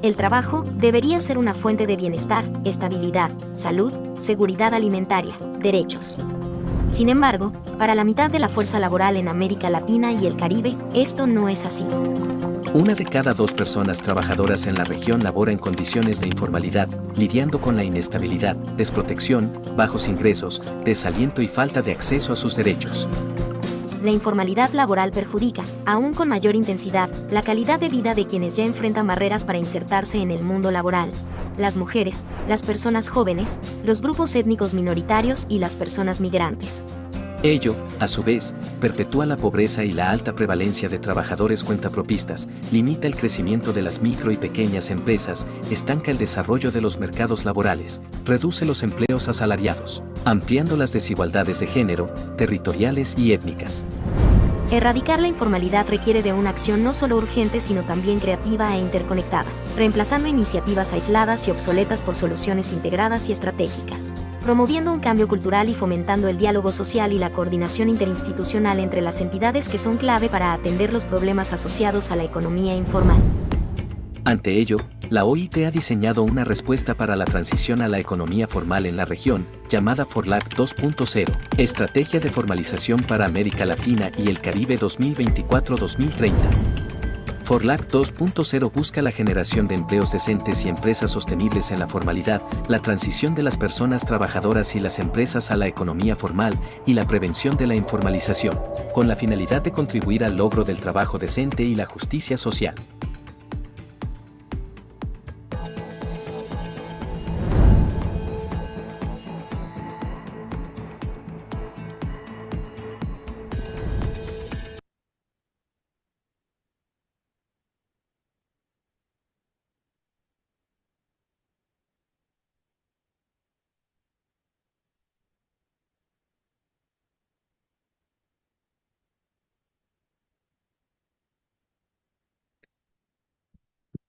El trabajo debería ser una fuente de bienestar, estabilidad, salud, seguridad alimentaria, derechos. Sin embargo, para la mitad de la fuerza laboral en América Latina y el Caribe, esto no es así. Una de cada dos personas trabajadoras en la región labora en condiciones de informalidad, lidiando con la inestabilidad, desprotección, bajos ingresos, desaliento y falta de acceso a sus derechos. La informalidad laboral perjudica, aún con mayor intensidad, la calidad de vida de quienes ya enfrentan barreras para insertarse en el mundo laboral. Las mujeres, las personas jóvenes, los grupos étnicos minoritarios y las personas migrantes. Ello, a su vez, perpetúa la pobreza y la alta prevalencia de trabajadores cuentapropistas, limita el crecimiento de las micro y pequeñas empresas, estanca el desarrollo de los mercados laborales, reduce los empleos asalariados, ampliando las desigualdades de género, territoriales y étnicas. Erradicar la informalidad requiere de una acción no solo urgente sino también creativa e interconectada, reemplazando iniciativas aisladas y obsoletas por soluciones integradas y estratégicas, promoviendo un cambio cultural y fomentando el diálogo social y la coordinación interinstitucional entre las entidades que son clave para atender los problemas asociados a la economía informal. Ante ello, la OIT ha diseñado una respuesta para la transición a la economía formal en la región, llamada FORLAC 2.0, Estrategia de Formalización para América Latina y el Caribe 2024-2030. FORLAC 2.0 busca la generación de empleos decentes y empresas sostenibles en la formalidad, la transición de las personas trabajadoras y las empresas a la economía formal y la prevención de la informalización, con la finalidad de contribuir al logro del trabajo decente y la justicia social.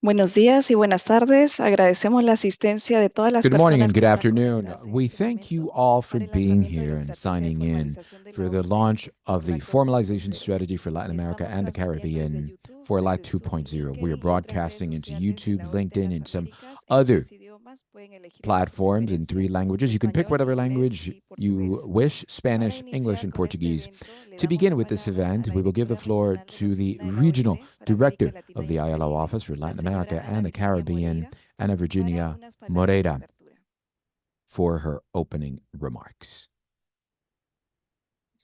Buenos días y buenas tardes. Agradecemos la asistencia de todas las Good morning and personas que good están afternoon. reunidas en We este thank you momento all for para el being lanzamiento de here la and estrategia de signing in formalización de for la the OIT, launch of the FORLAC Formalization 2.0. Strategy for Latin America Estamos and the transmitiendo desde Caribbean, YouTube, FORLAC desde Zoom, 2.0. We are LinkedIn y otras redes broadcasting into sociales de YouTube, la OIT LinkedIn, Las and some Américas en other 3 idiomas. Pueden elegir el de su platforms in preferencia, 3 languages. You can pick español, whatever inglés language y you portugués. wish, Para Spanish, English, iniciar and con este Portuguese. evento, le To damos begin la with this palabra a event, la we will give the directora floor regional de la to the Oficina de la Regional OIT para América Director Latina of y the el ILO Caribe, Office for la Latin señora America Ana and the Virginia Caribbean, Moreira, Ana para Virginia unas palabras de Moreira, apertura. for her opening remarks.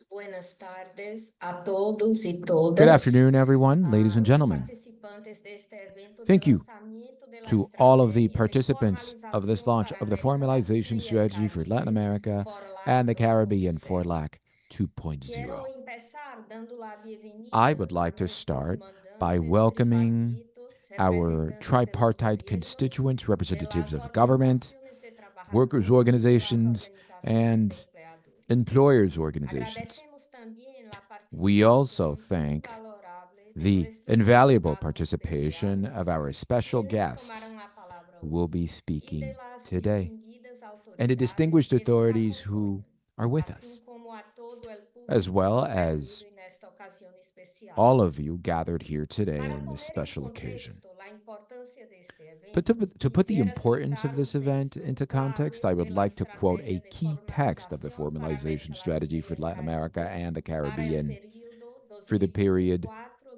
Buenas tardes a todos y Good todas. afternoon, everyone, ladies and Los gentlemen. participantes de este evento de Thank you lanzamiento de la to all of the estrategia de participants of this formalización launch para of the América Formalization Latina y el Strategy for Latin Caribe, America and FORLAC the Caribbean, 2.0. FORLAC Quiero 2.0. empezar dando la I bienvenida would a like to nuestros start by mandantes welcoming tripartitos, our representantes de los tripartite gobiernos, constituents, de representatives las of government, organizaciones de workers' trabajadores y de las organizations, organizaciones de and empleadores. employers' organizations. Agradecemos también la We also participación thank invalorable de the nuestros invaluable invitados participation especiales, of our special quienes guests tomarán la palabra who will hoy, be y de speaking las today, distinguidas and the autoridades distinguished que nos authorities who acompañan, are with así us, como a todo el as público well as reunido en esta ocasión especial. all of you gathered here today Para in this poner en special occasion. contexto la importancia de este But evento, to put the quisiera importance of citar this un event texto into context, clave I de would la like to quote a estrategia de key text of the formalización para Formalization América Latina Strategy y for el Latin America Caribe and the para el Caribbean periodo for the period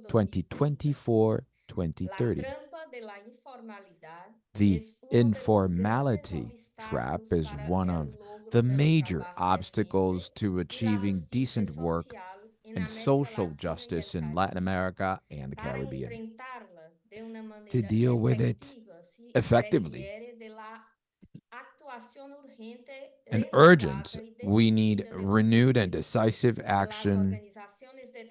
2024-2030. La 2024-2030. trampa de la informalidad The es uno de los grandes informality trap obstáculos is para one el of the logro del major trabajo obstacles decente to y la achieving justicia decent work social en and América social Latina y el justice in Latin Caribe. America and the Para Caribbean. enfrentarla de una To manera deal with it efectiva se effectively requiere de la actuación urgente, and urgent, renovada y we need decidida de los renewed and gobiernos, decisive de las action organizaciones de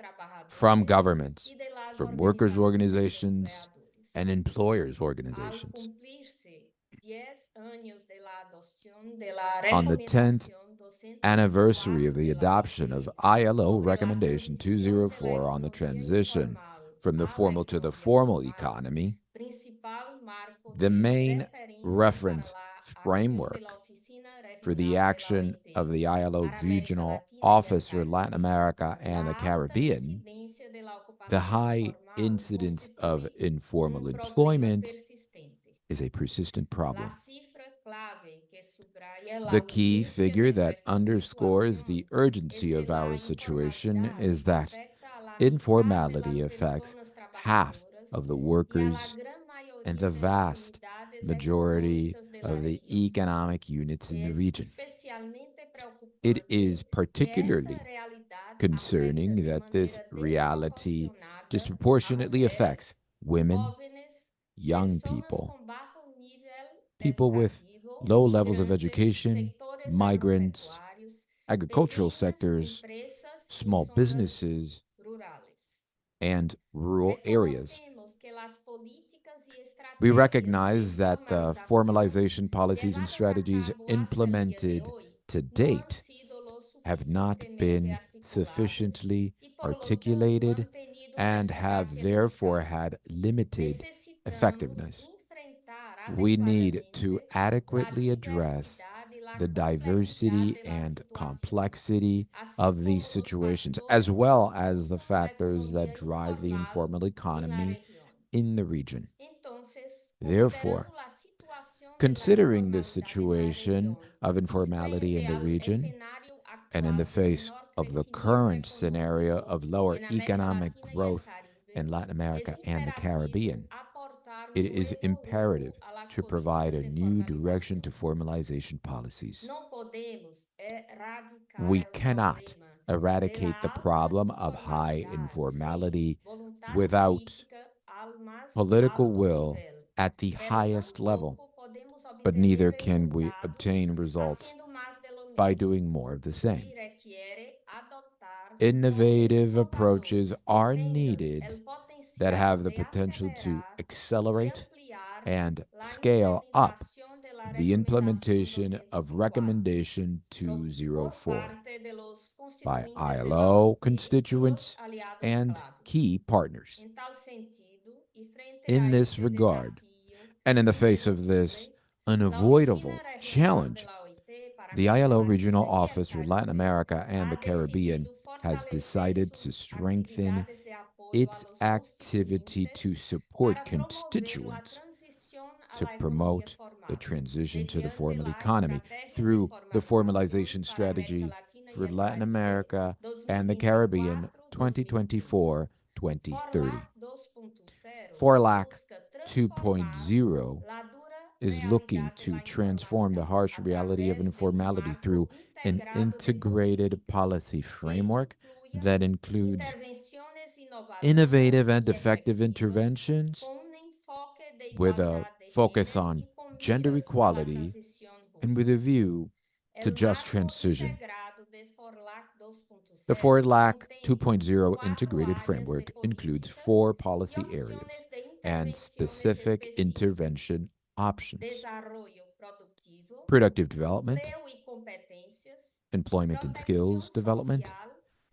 from trabajadores governments, y de las from workers' organizaciones de organizations, empleadores. and employers' Al organizations. cumplirse 10 años de la adopción de la On the 10th recomendación 204 anniversary of the de la adoption OIT of ILO sobre la Recommendation transición de la 204 on the economía transition informal from the a la formal to the economía formal formal, economy, principal marco the de main referencia para reference la acción de la framework Oficina for the Regional de la action of OIT the ILO para América Regional Latina y el Office for Latin Caribe. America and the La alta Caribbean, incidencia de la the ocupación high informal incidence of constituye informal un problema employment persistente is a persistent La problem. cifra clave que subraya la The key urgencia figure de that nuestra underscores situación the urgency es que of la our situation informalidad is that afecta a la mitad de las informality affects personas half trabajadoras of the y a la workers gran and mayoría the de las vast unidades majority económicas de la of the región. economic units in the Es region. especialmente It is preocupante que esta particularly realidad afecta concerning de that this manera reality desproporcionada a disproportionately affects mujeres, women, jóvenes, young personas people, con bajo nivel people with educativo, low levels of migrantes, education, sectores migrants, agropecuarios, agricultural pequeñas sectors, empresas y small zonas businesses, rurales. and rural areas. Reconocemos que las políticas y We estrategias de recognize that the formalización formalization policies and llevadas a strategies cabo hasta el día de implemented hoy to no han date sido lo have not suficientemente been articuladas sufficiently y por lo tanto articulated han tenido una and eficacia have therefore limitada. had limited Necesitamos effectiveness. enfrentar We need to adequadamente la adequately address diversidad y la the complejidad diversity de las and situaciones, complexity así of these como los situations, as factores que well as the impulsan la factors that economía drive the informal informal en la economy región. in the region. Entonces, Therefore, considerando la situación de la considering the informalidad en la situation región of y informality in frente the al region, escenario and in the actual de face menor of the crecimiento current scenario económico of lower en América economic Latina y el growth in Caribe, Latin es America and the imperativo Caribbean, aportar it un is nuevo imperative rumbo a las to provide políticas a de new direction to formalización. formalization policies. No podemos erradicar We el cannot problema de eradicate la the alta problem of high informalidad sin informality voluntad without política al más political alto will nivel, at the pero highest level, tampoco podemos but obtener neither can we resultados obtain results haciendo más de lo by mismo. doing more of the same. Se requiere adoptar enfoques Innovative approaches inovadores que are tengan needed el that have potencial the de potential to acelerar y accelerate ampliar and la scale up implementación de la the Recomendación implementation of 204 Recommendation por 204 parte de los by constituintes de la ILO OIT y los constituents aliados and claves. key partners. En tal sentido, y frente In a this este regard, desafío and in the face of this irreducible, la unavoidable Oficina Regional de challenge, la OIT para the América ILO Regional Latina y el Office for Latin Caribe America and ha the Caribbean decidido has fortalecer decided to sus strengthen actividades de apoyo a its los activity to constituyentes support para promover la constituents transición a to la economía promote the formal, transition to the mediante formal la economy Estrategia de through the Formalización formalization para América strategy Latina y for el Latin Caribe America and the Caribbean 2024-2030. 2024-2030. FORLAC 2.0 FORLAC busca transformar 2.0 la dura is looking realidad de to la transform the informalidad harsh a reality of través de un informality marco through an integrado de integrated políticas policy que framework incluya that includes intervenciones innovative innovadoras and y effective efectivas interventions con un enfoque de with a igualdad de focus género on y con gender miras a la equality transición and with a justa. view to El just marco transition. integrado de FORLAC The 2.0 FORLAC contempla 2.0 cuatro integrated áreas de framework includes políticas 4 y policy areas opciones de and intervenciones specific específicas: intervention options: desarrollo productivo, productive development, empleo y competencias, employment and skills protección development, social,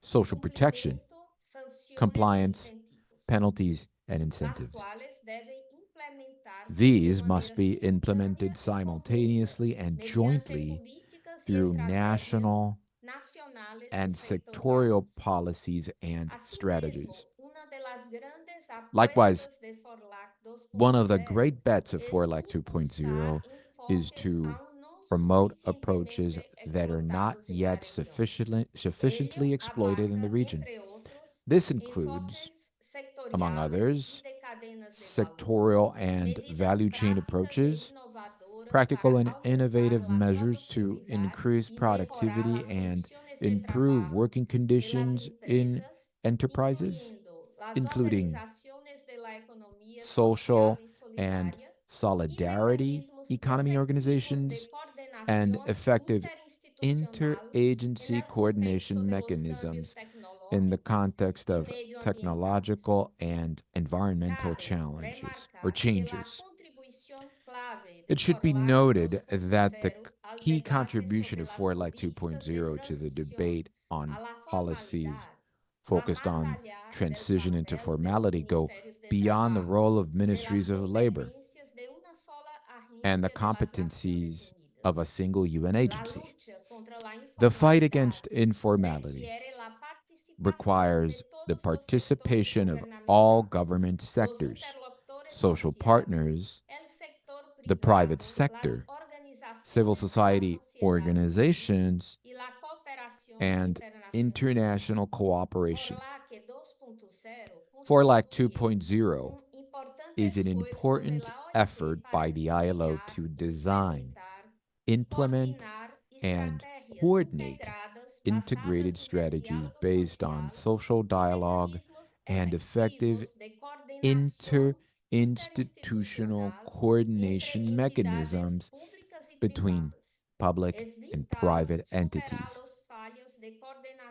social protection, cumplimiento, sanciones e compliance, incentivos, penalties, and las incentives. cuales deben implementarse de These must manera be simultánea implemented y conjunta simultaneously and mediante jointly políticas y through estrategias national nacionales y and sectorial sectoriales. policies and strategies. Asimismo, una de las grandes Likewise, apuestas de FORLAC one of the 2.0 great bets of es FORLAC impulsar 2.0 is enfoques to aún no promote approaches suficientemente that are not explotados en la yet región. sufficiently Ello exploited in the abarca, region. entre otros, This includes, enfoques among sectoriales y others, de cadenas de valor, sectorial and medidas value chain prácticas e approaches, innovadoras practical para and aumentar innovative la measures to productividad increase y mejorar productivity las and condiciones de improve trabajo working de las conditions in empresas, enterprises, incluyendo las including organizaciones de la economía social social y and solidaria, y solidarity mecanismos economy efectivos de organizations, and coordinación effective interinstitucional en interagency el contexto coordination de los cambios mechanisms in the tecnológicos context y of medioambientales. technological and environmental Cabe challenges or remarcar que la changes. contribución clave de It should be FORLAC noted that the 2.0 al key debate contribution sobre of las FORLAC políticas de 2.0 to the transición debate on a la policies formalidad va focused más on allá del transition into papel de los formality go ministerios de beyond the trabajo, role of de las ministries of labor competencias de una sola and the agencia de las Naciones competencies of a Unidas. single UN La agency. lucha contra la The fight informalidad against informality requiere la participación de requires the todos los sectores participation of all gubernamentales, government los sectors, interlocutores social sociales, partners, el sector the private las sector, organizaciones civil de la society sociedad organizations, civil y la cooperación and internacional. international cooperation. FORLAC 2.0 FORLAC constituye 2.0 importante is an esfuerzo de important la OIT effort para by the ILO diseñar, to design, ejecutar y implement, coordinar and estrategias coordinate integradas integrated basadas en el strategies diálogo based on social social y dialogue mecanismos and effective efectivos de coordinación interinstitutional interinstitucional entre coordination entidades mechanisms públicas y between privadas. public Es and vital private superar entities. los fallos de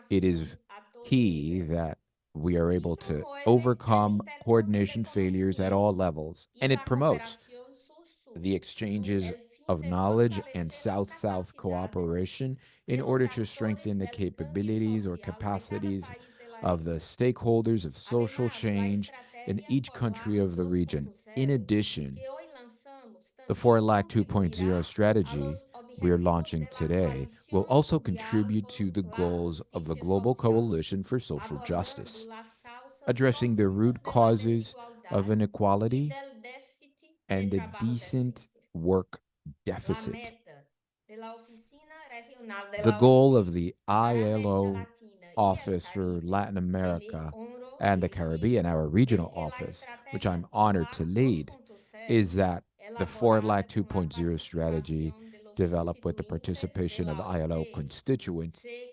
It is coordinación a todo key nivel that we are y able to promueve el overcome intercambio de coordination failures at all conocimientos levels, y and it la promotes cooperación sur-sur, the con exchanges el fin of de knowledge and fortalecer las South-South capacidades cooperation in de los order to actores strengthen the del cambio capabilities or social de cada capacities país de la of the región. stakeholders of social Además, la change in estrategia each country FORLAC of the region. In 2.0 addition, que hoy lanzamos the también FORLAC 2.0 contribuirá a strategy los we're objetivos launching de la today will coalición also mundial contribute por to the la goals of the justicia Global social, Coalition for Social abordando Justice, las causas addressing the root profundas de la causes of desigualdad y inequality del déficit de and the trabajo decent decente. work La deficit. meta de la Oficina Regional de The la goal OIT of the para América ILO Latina y el Office for Caribe, Latin que me America honro and the dirigir, Caribbean, our es regional que la office, which estrategia I'm honored to FORLAC lead, 2.0, is that the elaborada FORLAC con la 2.0 strategy, participación de los developed with the constituintes de participation of la ILO OIT, constituents, se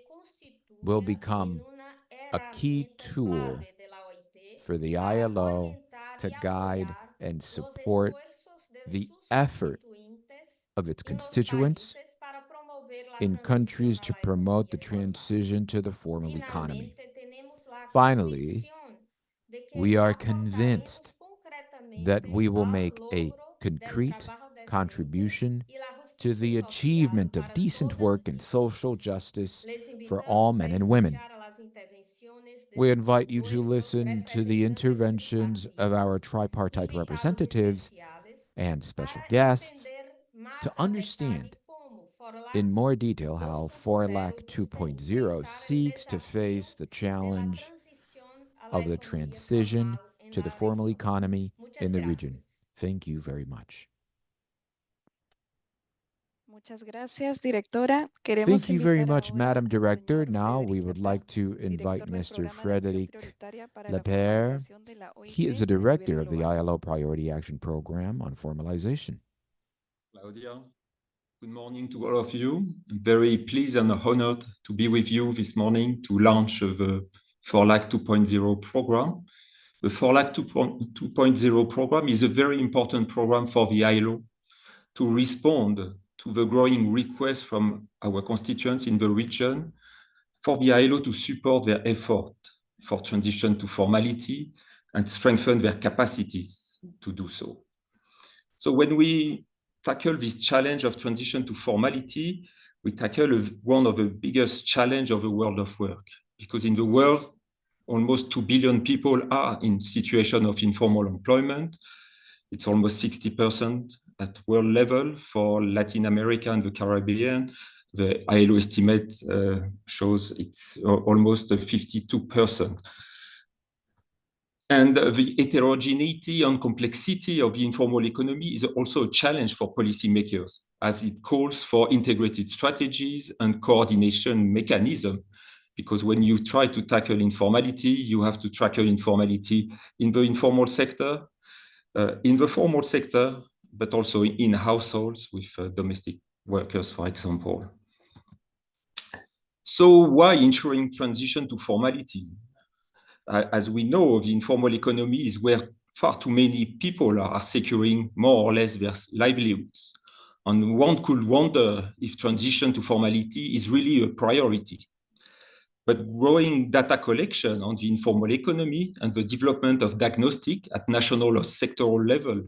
will constituya en become una a key herramienta tool clave de la OIT for the para ILO orientar to y guide apoyar and los support esfuerzos de the sus effort constituyentes of its en los constituents países para promover la in transición countries a to la promote the economía formal. transition to the formal economy. Finalmente, tenemos la Finally, convicción de we que are aportaremos convinced that concretamente we will al make a logro del concrete trabajo decente contribution y la to justicia the social achievement of para decent todas work and y social todos. justice Les for all invitamos a men and women. escuchar a las intervenciones de We invite you to nuestros listen to the representantes interventions of our tripartitos, tripartite invitados representatives especiales, and special para guests entender más to a detalle understand cómo FORLAC in more detail how 2.0 FORLAC busca 2.0 enfrentar el seeks to desafío face the de la challenge transición a la of the economía transition formal en to la the formal región. economy Muchas in the region. gracias. Thank you very much. Muchas gracias, directora. Queremos Thank you very invitar much, ahora Madam al Director. señor Now we Frédéric would Lepert, like to invite director del Mr. Programa de Acción Frédéric Prioritaria para la Lepere. formalización de la He OIT is the a nivel director of the global. ILO Priority Action Program on Formalization. Claudia, good morning to all of you. I'm very pleased and honored to be with you this morning to launch the FORLAC 2.0 program. The FORLAC 2.0 program is a very important program for the ILO to respond to the growing request from our constituents in the region for the ILO to support their effort for transition to formality and strengthen their capacities to do so. So when we tackle this challenge of transition to formality, we tackle one of the biggest challenges of the world of work, because in the world, almost 2 billion people are in situation of informal employment. It's almost 60% at world level. For Latin America and the Caribbean, the ILO estimate shows it's almost 52%. And the heterogeneity and complexity of the informal economy is also a challenge for policymakers, as it calls for integrated strategies and coordination mechanisms. Because when you try to tackle informality, you have to tackle informality in the informal sector, in the formal sector, but also in households with domestic workers, for example. So why ensuring transition to formality? As we know, the informal economy is where far too many people are securing more or less their livelihoods. And one could wonder if transition to formality is really a priority. But growing data collection on the informal economy and the development of diagnostic at national or sectoral level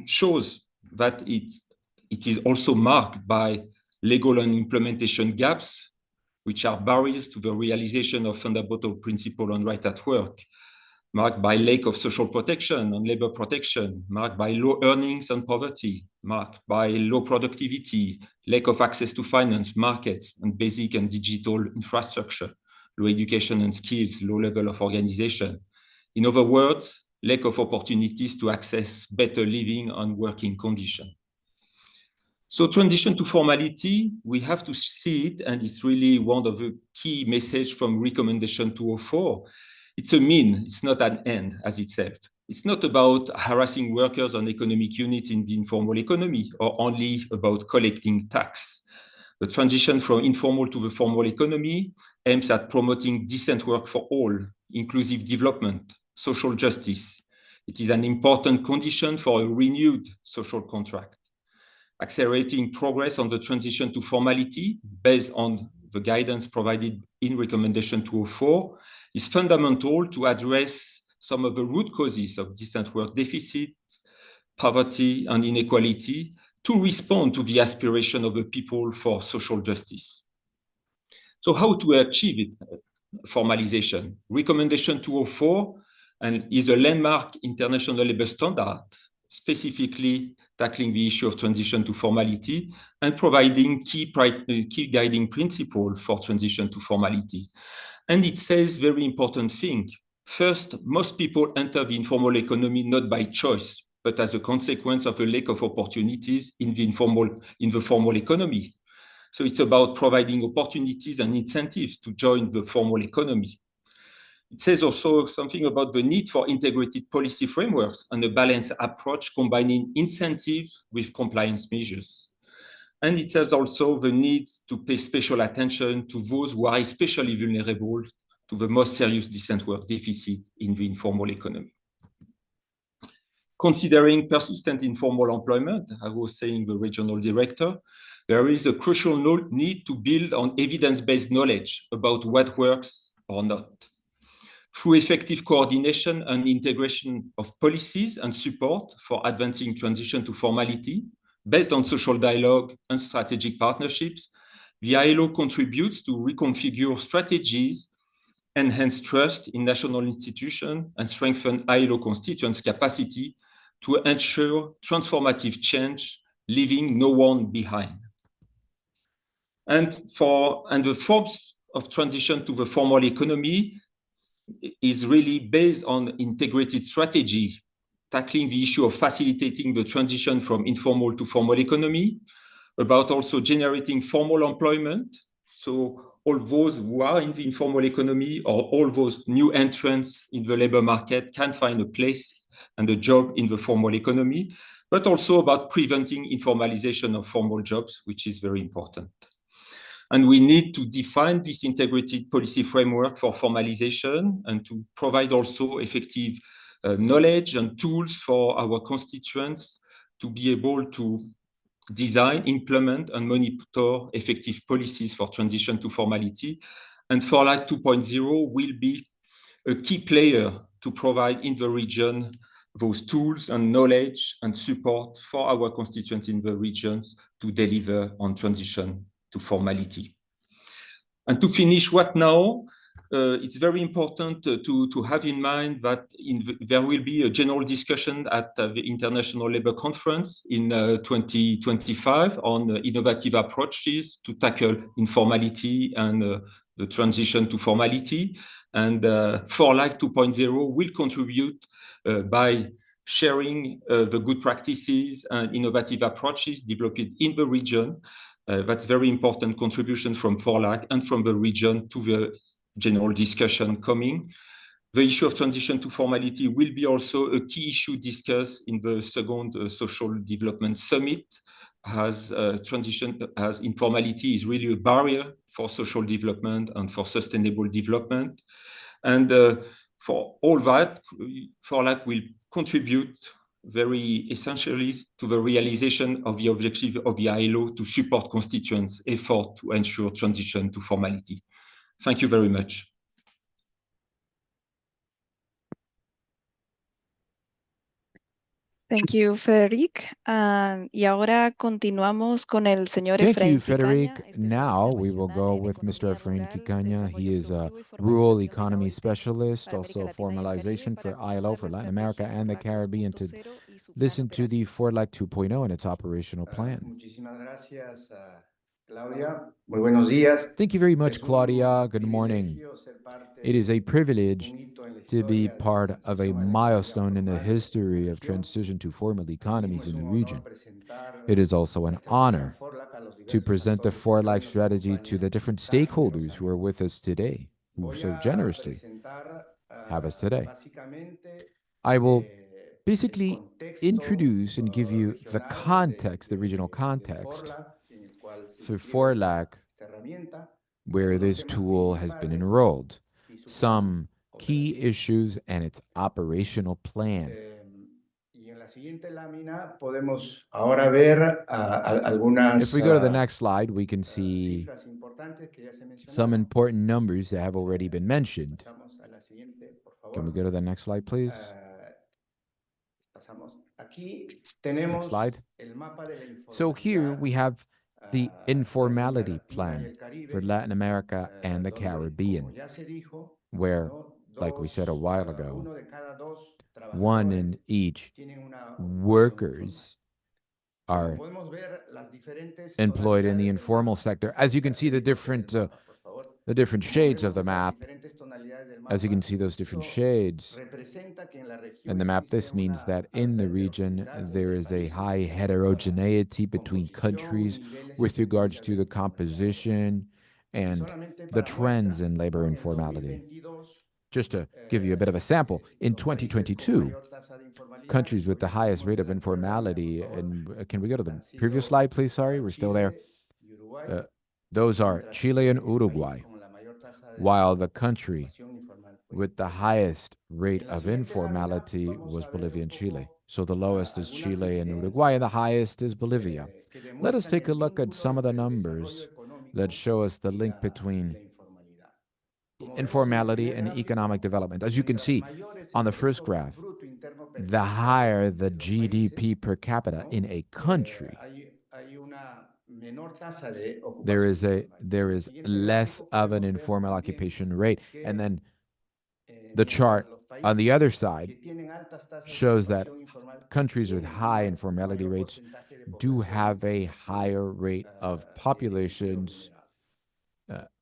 shows that it is also marked by legal and implementation gaps, which are barriers to the realization of fundamental principles on right at work, marked by lack of social protection and labor protection, marked by low earnings and poverty, marked by low productivity, lack of access to finance, markets, and basic and digital infrastructure, low education and skills, low level of organization. In other words, lack of opportunities to access better living and working conditions. So transition to formality, we have to see it, and it's really one of the key messages from Recommendation 204. It's a mean, it's not an end as itself. It's not about harassing workers on economic units in the informal economy or only about collecting tax. The transition from informal to the formal economy aims at promoting decent work for all, inclusive development, social justice. It is an important condition for a renewed social contract. Accelerating progress on the transition to formality based on the guidance provided in Recommendation 204 is fundamental to address some of the root causes of decent work deficits, poverty, and inequality to respond to the aspiration of the people for social justice. So how to achieve it? Formalization. Recommendation 204 is a landmark international labor standard, specifically tackling the issue of transition to formality and providing key guiding principles for transition to formality. And it says very important thing. First, most people enter the informal economy not by choice, but as a consequence of a lack of opportunities in the formal economy. So it's about providing opportunities and incentives to join the formal economy. It says also something about the need for integrated policy frameworks and a balanced approach combining incentive with compliance measures. And it says also the need to pay special attention to those who are especially vulnerable to the most serious decent work deficit in the informal economy. Considering persistent informal employment, I was saying the regional director, there is a crucial need to build on evidence-based knowledge about what works or not. Through effective coordination and integration of policies and support for advancing transition to formality, based on social dialogue and strategic partnerships, the ILO contributes to reconfigure strategies, enhance trust in national institutions, and strengthen ILO constituents' capacity to ensure transformative change, leaving no one behind. And the forms of transition to the formal economy is really based on integrated strategy, tackling the issue of facilitating the transition from informal to formal economy, about also generating formal employment. So all those who are in the informal economy or all those new entrants in the labor market can find a place and a job in the formal economy, but also about preventing informalization of formal jobs, which is very important. And we need to define this integrated policy framework for formalization and to provide also effective knowledge and tools for our constituents to be able to design, implement, and monitor effective policies for transition to formality. And FORLAC 2.0 will be a key player to provide in the region those tools and knowledge and support for our constituents in the regions to deliver on transition to formality. And to finish, what now? It's very important to have in mind that there will be a general discussion at the International Labour Conference in 2025 on innovative approaches to tackle informality and the transition to formality. And FORLAC 2.0 will contribute by sharing the good practices and innovative approaches developed in the region. That's very important contribution from FORLAC and from the region to the general discussion coming. The issue of transition to formality will be also a key issue discussed in the second Social Development Summit, as informality is really a barrier for social development and for sustainable development. And for all that, FORLAC will contribute very essentially to the realization of the objective of the ILO to support constituents' effort to ensure transition to formality. Thank you very much. Thank you, Frederic. Y ahora continuamos con el señor Thank Efraín you, Frederic. Quicaña, Now especialista we will regional go en with Mr. economía Efrain rural, Quicaña. He desarrollo is a inclusivo y rural formalización de la economy OIT specialist, para also América Latina y el Caribe formalization para for ILO conocer for la Latin America estrategia and the FORLAC Caribbean to 2.0 y su plan listen to the operativo. FORLAC 2.0 and its operational plan. Muchísimas gracias, Claudia, muy buenos días. Thank you very much, Es un Claudia. Good morning. privilegio ser parte It is a de privilege un hito en la to be historia de la part of a transición a la economía milestone in the formal en la history of región. transition to formal Asimismo, economies es in the un honor region. presentar It is also la an estrategia honor FORLAC a los to diversos present the actores que hoy FORLAC nos strategy to the acompañan different tan stakeholders who are generosamente. with us today, who Voy so a generously presentar have us today. básicamente I will el basically contexto introduce and give you the regional context, the regional del context FORLAC en el cual se for inscribe FORLAC, esta herramienta, where algunos this temas tool has been principales enrolled, y su plan some key operativo. issues and its operational plan. Y en la siguiente lámina podemos ahora ver algunas If we go to the next slide, we can see cifras importantes que ya se some mencionaron. important numbers that have already been mentioned. Pasamos a la siguiente, por favor. Can we go to the next slide, please? Pasamos. Aquí Next tenemos slide. el mapa de la So here informalidad we have the de América informality Latina y plan el Caribe, for Latin America and the donde, como Caribbean, ya se dijo, where, ¿no? like we said a while ago, Uno de cada dos one trabajadores in each tienen una ocupación informal. workers Bueno, are podemos ver las diferentes employed in the tonalidades del informal mapa. sector. As you can see, the Fíjense en el different mapa, por favor. shades of Como the vemos esas map. diferentes tonalidades del As you can mapa, see, those different eso shades representa que en la región in the map. existe This means una that in alta the region heterogeneidad there entre is a países high en cuanto a la heterogeneity between composición, countries niveles y with regards tendencias to de la the informalidad laboral. composition Y and solamente the para trends muestra, in labor ¿no? En informality. 2022, Just to give you a bit of a sample, in los países con 2022, mayor tasa de informalidad, countries with the podríamos highest rate of mostrar pantalla, por informality, favor, and can we go to the han previous sido slide, please? Sorry, we're still there. Chile y Uruguay, Those are mientras Chile que and el país Uruguay, con la mayor tasa de while the country ocupación informal fue with the Bolivia. highest rate En la of siguiente lámina informality vamos was a ver Bolivia un and Chile. poco So the lowest is algunas Chile and Uruguay, and the evidencias highest is Bolivia. que Let us demuestran take a el look at vínculo some of the entre el desarrollo numbers that económico show us the y link la between informalidad. Como vemos en el informality primer and economic gráfico, development. As you can mientras see mayor es on el the first Producto graph, Bruto Interno Per the Cápita higher the de los GDP países, per capita ¿no? in a country, Hay una menor tasa de there ocupación is informal. En el is siguiente less gráfico of an podemos ver informal también occupation rate. And que then the mientras chart los on the other países side que tienen altas tasas de shows that ocupación informal countries with tienen high informality mayor rates porcentaje de do población have a en situación higher rate of de desempleo populations vulnerable.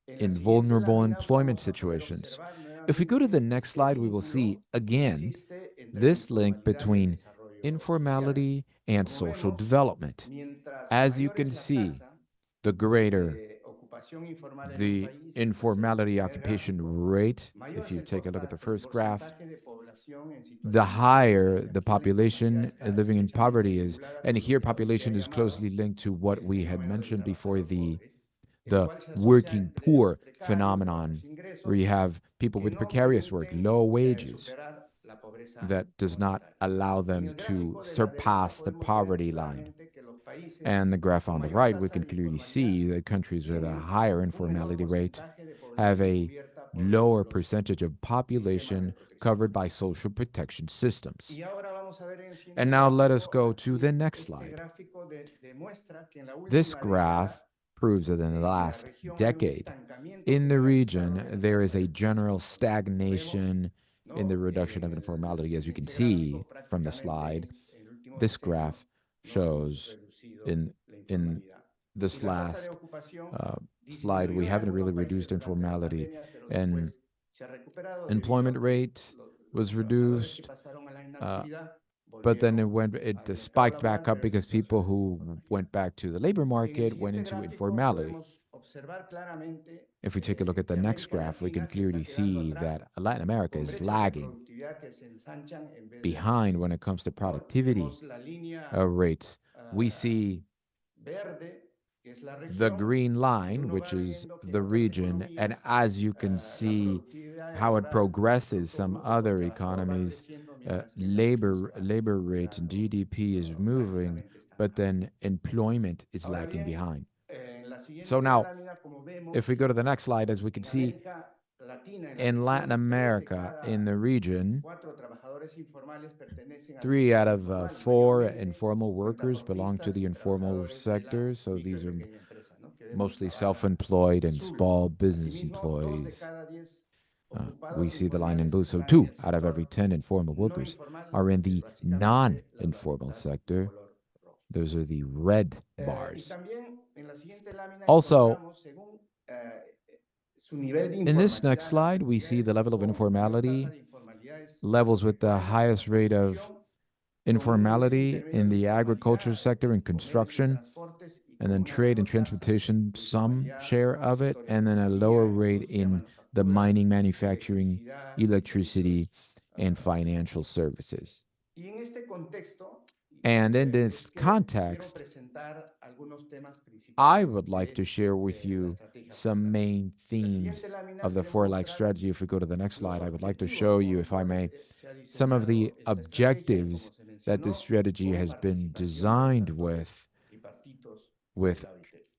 En la in siguiente vulnerable lámina employment vamos a poder situations. observar If we go to the nuevamente next este slide, we will see vínculo que again existe entre la this link informalidad y el between desarrollo social. informality and Como social vemos, development. mientras As you mayor es can la see, tasa the greater de ocupación informal en un the país, en el caso del informality primer occupation gráfico, rate, mayor if es you take a look at the el first graph, porcentaje de población en the situación de pobreza. higher Y the aquí la informalidad population está living in estrechamente poverty is. vinculada And con lo here que ahora se ha population is closely llamado linked to what el we had fenómeno del mentioned before, trabajador pobre, el the cual se asocia a working empleos poor precarios, phenomenon, bajos where you ingresos, have people que with no precarious work, permiten low wages, superar la pobreza that does not comunitaria. allow En them el to gráfico de la derecha surpass the podemos ver poverty line. claramente que los países And the graph con on the mayor right, we tasa can de clearly informalidad see that countries with a tienen higher un menor informality rate porcentaje de have población a cubierta por lower los percentage of sistemas de population protección covered by social. social protection systems. Y ahora vamos a ver en el siguiente And now let us gráfico, go to the aquí next este slide. gráfico demuestra que en la This última graph década proves that in the en la last región hay un decade, estancamiento in the generalizado region, en la there tasa is de a ocupación general informal. Como vemos, stagnation in the ¿no? reduction of informality. As En you can este gráfico see from the prácticamente slide, en el último this decenio graph no hemos shows reducido in la in informalidad. this Y la tasa de last ocupación slide, we disminuyó en haven't algunos really países reduced durante la informality, pandemia, pero and después se ha recuperado debido employment a que rate los was trabajadores que reduced, pasaron a la uh, inactividad but then volvieron it al mercado spiked laboral, back up pero en because situación people de who informalidad. went back to the labor En el market went siguiente into gráfico informality. podemos observar claramente If we take a look at the que next América graph, we can Latina se está clearly quedando see atrás that Latin America con is brechas de lagging productividad que se ensanchan en vez de behind when reducirse, it comes to ¿no? productivity Vemos la línea rates. We ah, see verde, que es la the región, green y line, uno va which is viendo que en the otras region, and economías as you can la see productividad how it laboral, el progresses, Producto some Bruto por other Trabajador va economies, creciendo, mientras que en la región se va labor rates and quedando GDP is moving, prácticamente but estancado. then employment is Ahora lagging bien, behind. en la So siguiente now, lámina, como if we vemos, go to the next slide, as we can en see, América Latina, en la in Latin región, 3 de America, in cada the region, 4 trabajadores informales pertenecen al 3 sector out of informal, 4 mayormente informal workers belong to cuentapropistas the y informal trabajadores de sector. la So micro y these are pequeña empresa, ¿no? Que vemos mostly la barra self-employed and azul. small business Asimismo, 2 de employees. cada 10 We ocupados see the line in informales blue. So están en 2 el out of every sector 10 informal no workers informal, are in que es the básicamente las non-informal barritas de sector. color rojo. Those are the red Y bars. también en la Also, su nivel de in this next informalidad, slide, we see the level of con mayor tasa informality, de informalidades levels with the afectadas en la highest rate of construcción, informality in the agriculture informalidad, sector and comercio y construction, transportes, y and con then una trade and menor tasa transportation, de some informalidad share en los of it, sectores and de then a lower energía, rate industria, in the manufactura, mining, manufacturing, electricidad y electricity, servicios. and financial services. Y en este contexto, And in this quiero context, presentar algunos temas I principales would like to share with de la you estrategia some FORLAC. main La themes siguiente lámina of the quiero FORLAC mostrar strategy. If we go to the next slide, los I would like to objetivos show con you, los if I may, cuales se ha some of the diseñado esta estrategia y, objectives como se that this mencionó, strategy con has been participación de los designed actores tripartitos de with la OIT.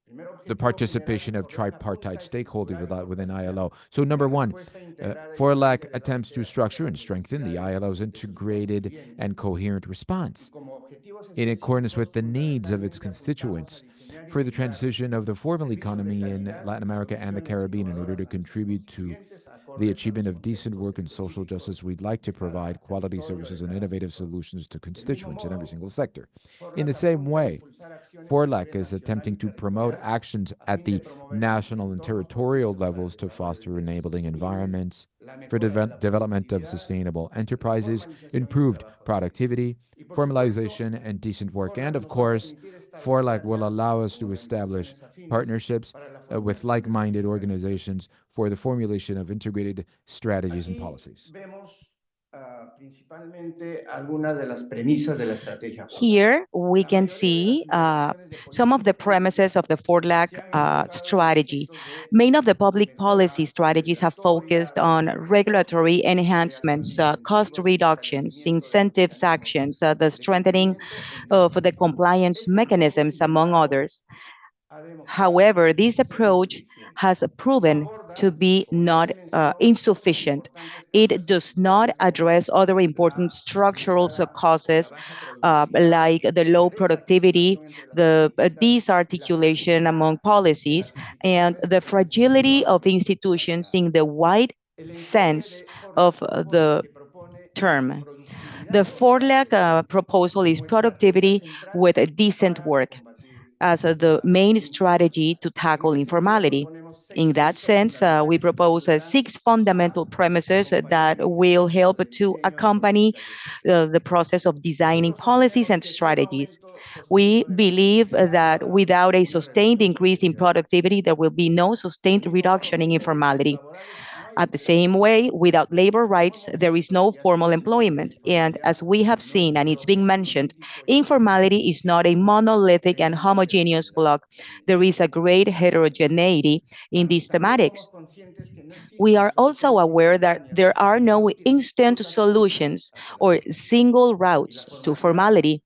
Primer the objetivo participation general, of FORLAC tripartite apunta a stakeholders estructurar y within fortalecer ILO. So, number una one, respuesta integrada y FORLAC coherente de la attempts OIT to a todas structure las and strengthen the necesidades ILO's de sus integrated and contribuyentes. coherent Y response como objetivos in accordance with específicos, the needs of its fundamentalmente apuntamos a constituents diseñar y for the brindar transition of the formal servicios de economy in calidad Latin y America and the soluciones Caribbean in order to innovadoras a nuestros contribute to contribuyentes the acordes a achievement los of decent contextos work and social justice. específicos We'd like to de provide cada quality territorio, services de and cada innovative sector. solutions to Del mismo constituents in every single modo, sector. In the FORLAC same apunta a way, impulsar acciones a FORLAC nivel is nacional y attempting to promote territorial actions a at fin de the promover national and entornos territorial propicios para el levels to desarrollo foster de empresas enabling sostenibles, environments la for mejora de la development of productividad, sustainable la enterprises, formalización y el improved trabajo decente. productivity, Y por supuesto, formalization, and decent work. And FORLAC of nos va a course, permitir establecer FORLAC will alianzas allow us con to establish organizaciones afines partnerships para la with formulación de like-minded políticas públicas. organizations for the formulation of integrated strategies and Aquí policies. vemos principalmente algunas de las premisas de la estrategia FORLAC. Here we can see some of the premises of the FORLAC strategy. Many of the public policy strategies have focused on regulatory enhancements, cost reductions, incentives actions, the strengthening of the compliance mechanisms, among others. However, this approach has proven to be not insufficient. It does not address other important structural causes like the low productivity, the disarticulation among policies, and the fragility of institutions in the wide sense of the term. The FORLAC proposal is productivity with decent work as the main strategy to tackle informality. In that sense, we propose six fundamental premises that will help to accompany the process of designing policies and strategies. We believe that without a sustained increase in productivity, there will be no sustained reduction in informality. At the same way, without labor rights, there is no formal employment. And as we have seen, and it's being mentioned, informality is not a monolithic and homogeneous block. There is a great heterogeneity in these thematics. We are also aware that there are no instant solutions or single routes to formality,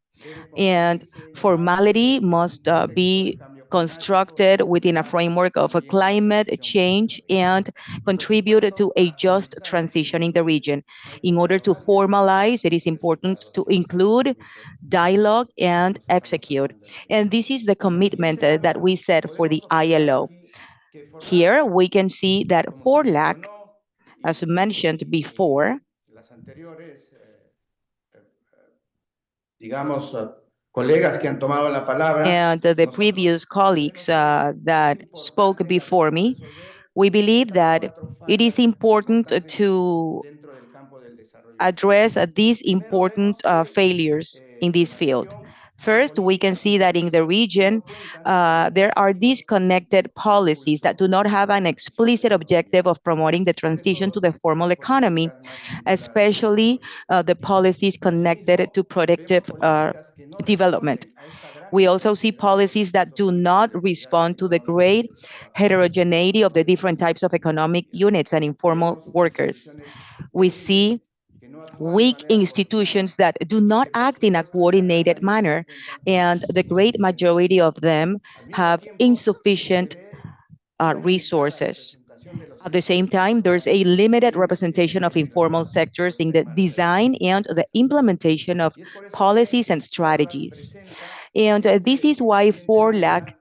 and formality must be constructed within a framework of a climate change and contribute to a just transition in the region. In order to formalize, it is important to include dialogue and execute. And this is the commitment that we set for the ILO. Here we can see that FORLAC, as mentioned before, digamos, colegas que han tomado la palabra, and the previous colleagues that spoke before me, we believe that it is important to address these important failures in this field. First, we can see that in the region, there are disconnected policies that do not have an explicit objective of promoting the transition to the formal economy, especially the policies connected to productive development. We also see policies that do not respond to the great heterogeneity of the different types of economic units and informal workers. We see weak institutions that do not act in a coordinated manner, and the great majority of them have insufficient resources. At the same time, there's a limited representation of informal sectors in the design and the implementation of policies and strategies. And this is why FORLAC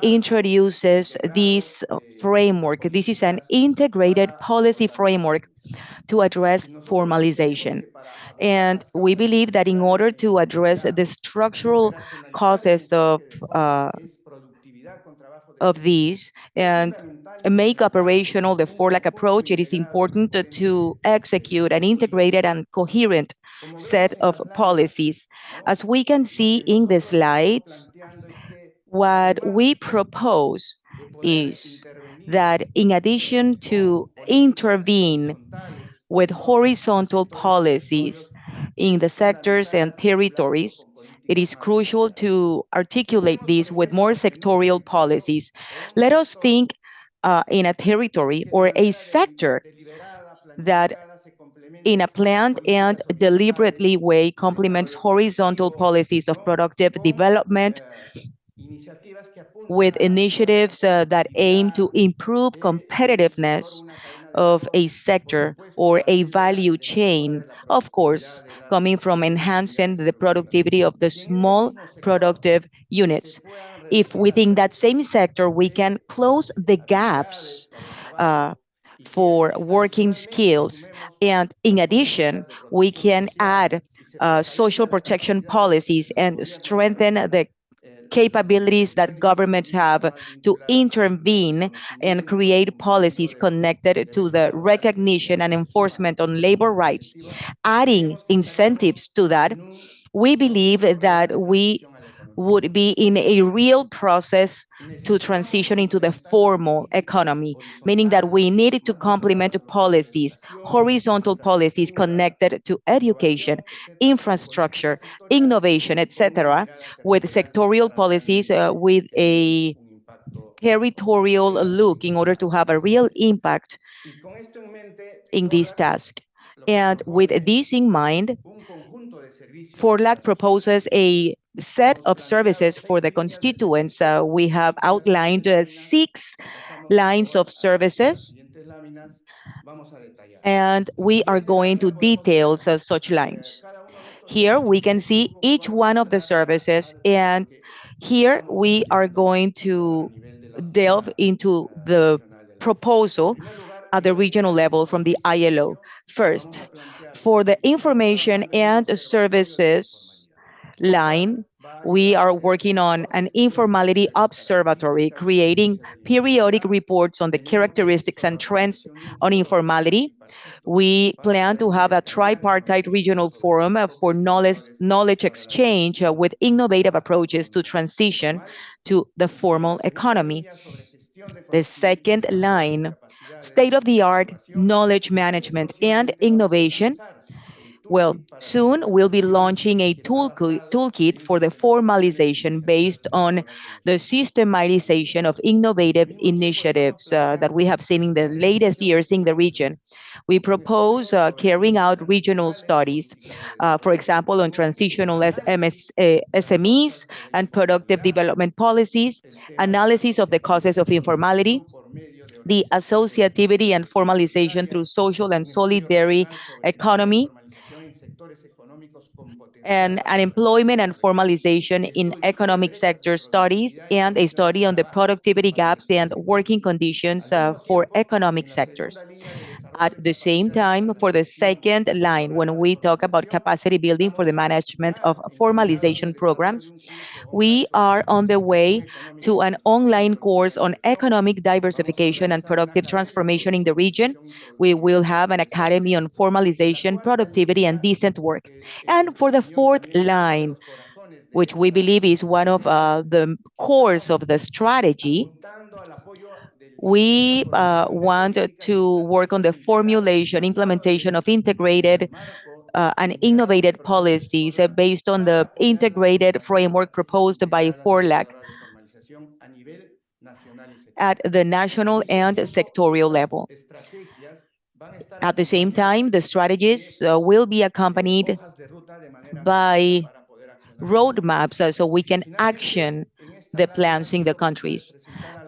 introduces this framework. This is an integrated policy framework to address formalization. And we believe that in order to address the structural causes of of these and make operational the FORLAC approach, it is important to execute an integrated and coherent set of policies. As we can see in the slides, what we propose is that in addition to intervene with horizontal policies in the sectors and territories, it is crucial to articulate this with more sectorial policies. Let us think in a territory or a sector that in a planned and deliberately way complements horizontal policies of productive development with initiatives that aim to improve competitiveness of a sector or a value chain, of course, coming from enhancing the productivity of the small productive units. If within that same sector we can close the gaps for working skills, and in addition, we can add social protection policies and strengthen the capabilities that governments have to intervene and create policies connected to the recognition and enforcement on labor rights. Adding incentives to that, we believe that we would be in a real process to transition into the formal economy, meaning that we needed to complement policies, horizontal policies connected to education, infrastructure, innovation, etc., with sectorial policies with a territorial look in order to have a real impact in this task. And with this in mind, FORLAC proposes a set of services for the constituents. We have outlined 6 lines of services, and we are going to detail such lines. Here we can see each one of the services, and here we are going to delve into the proposal at the regional level from the ILO. First, for the information and services line, we are working on an informality observatory, creating periodic reports on the characteristics and trends on informality. We plan to have a tripartite regional forum for knowledge exchange with innovative approaches to transition to the formal economy. The second line, state-of-the-art knowledge management and innovation. Well, soon we'll be launching a toolkit for the formalization based on the systematization of innovative initiatives that we have seen in the latest years in the region. We propose carrying out regional studies, for example, on transitional SMEs and productive development policies, analysis of the causes of informality, the associativity and formalization through social and solidary economy, and unemployment and formalization in economic sector studies, and a study on the productivity gaps and working conditions for economic sectors. At the same time, for the second line, when we talk about capacity building for the management of formalization programs, we are on the way to an online course on economic diversification and productive transformation in the region. We will have an academy on formalization, productivity, and decent work. And for the fourth line, which we believe is one of the cores of the strategy, we want to work on the formulation, implementation of integrated and innovative policies based on the integrated framework proposed by FORLAC at the national and sectorial level. At the same time, the strategies will be accompanied by roadmaps so we can action the plans in the countries.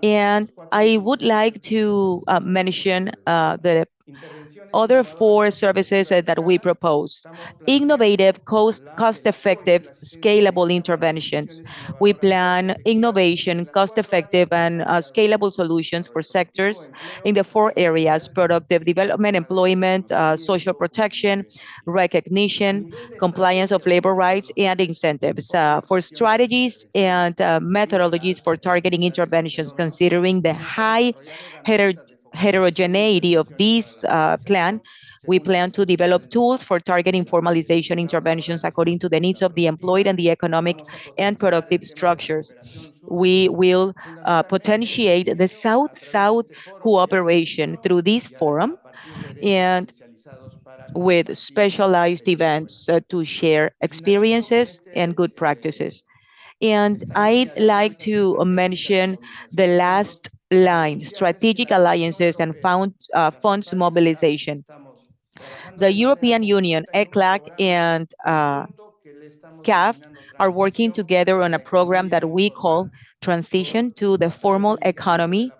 And I would like to mention the other four services that we propose. Innovative, cost-effective, scalable interventions. We plan innovation, cost-effective, and scalable solutions for sectors in the four areas: productive development, employment, social protection, recognition, compliance of labor rights, and incentives. For strategies and methodologies for targeting interventions, considering the high heterogeneity of this plan, we plan to develop tools for targeting formalization interventions according to the needs of the employed and the economic and productive structures. We will potentiate the South-South cooperation through this forum and with specialized events to share experiences and good practices. And I'd like to mention the last line, strategic alliances and funds mobilization. The European Union, ECLAC, and CAF are working together on a program that we call Transition to the Formal Economy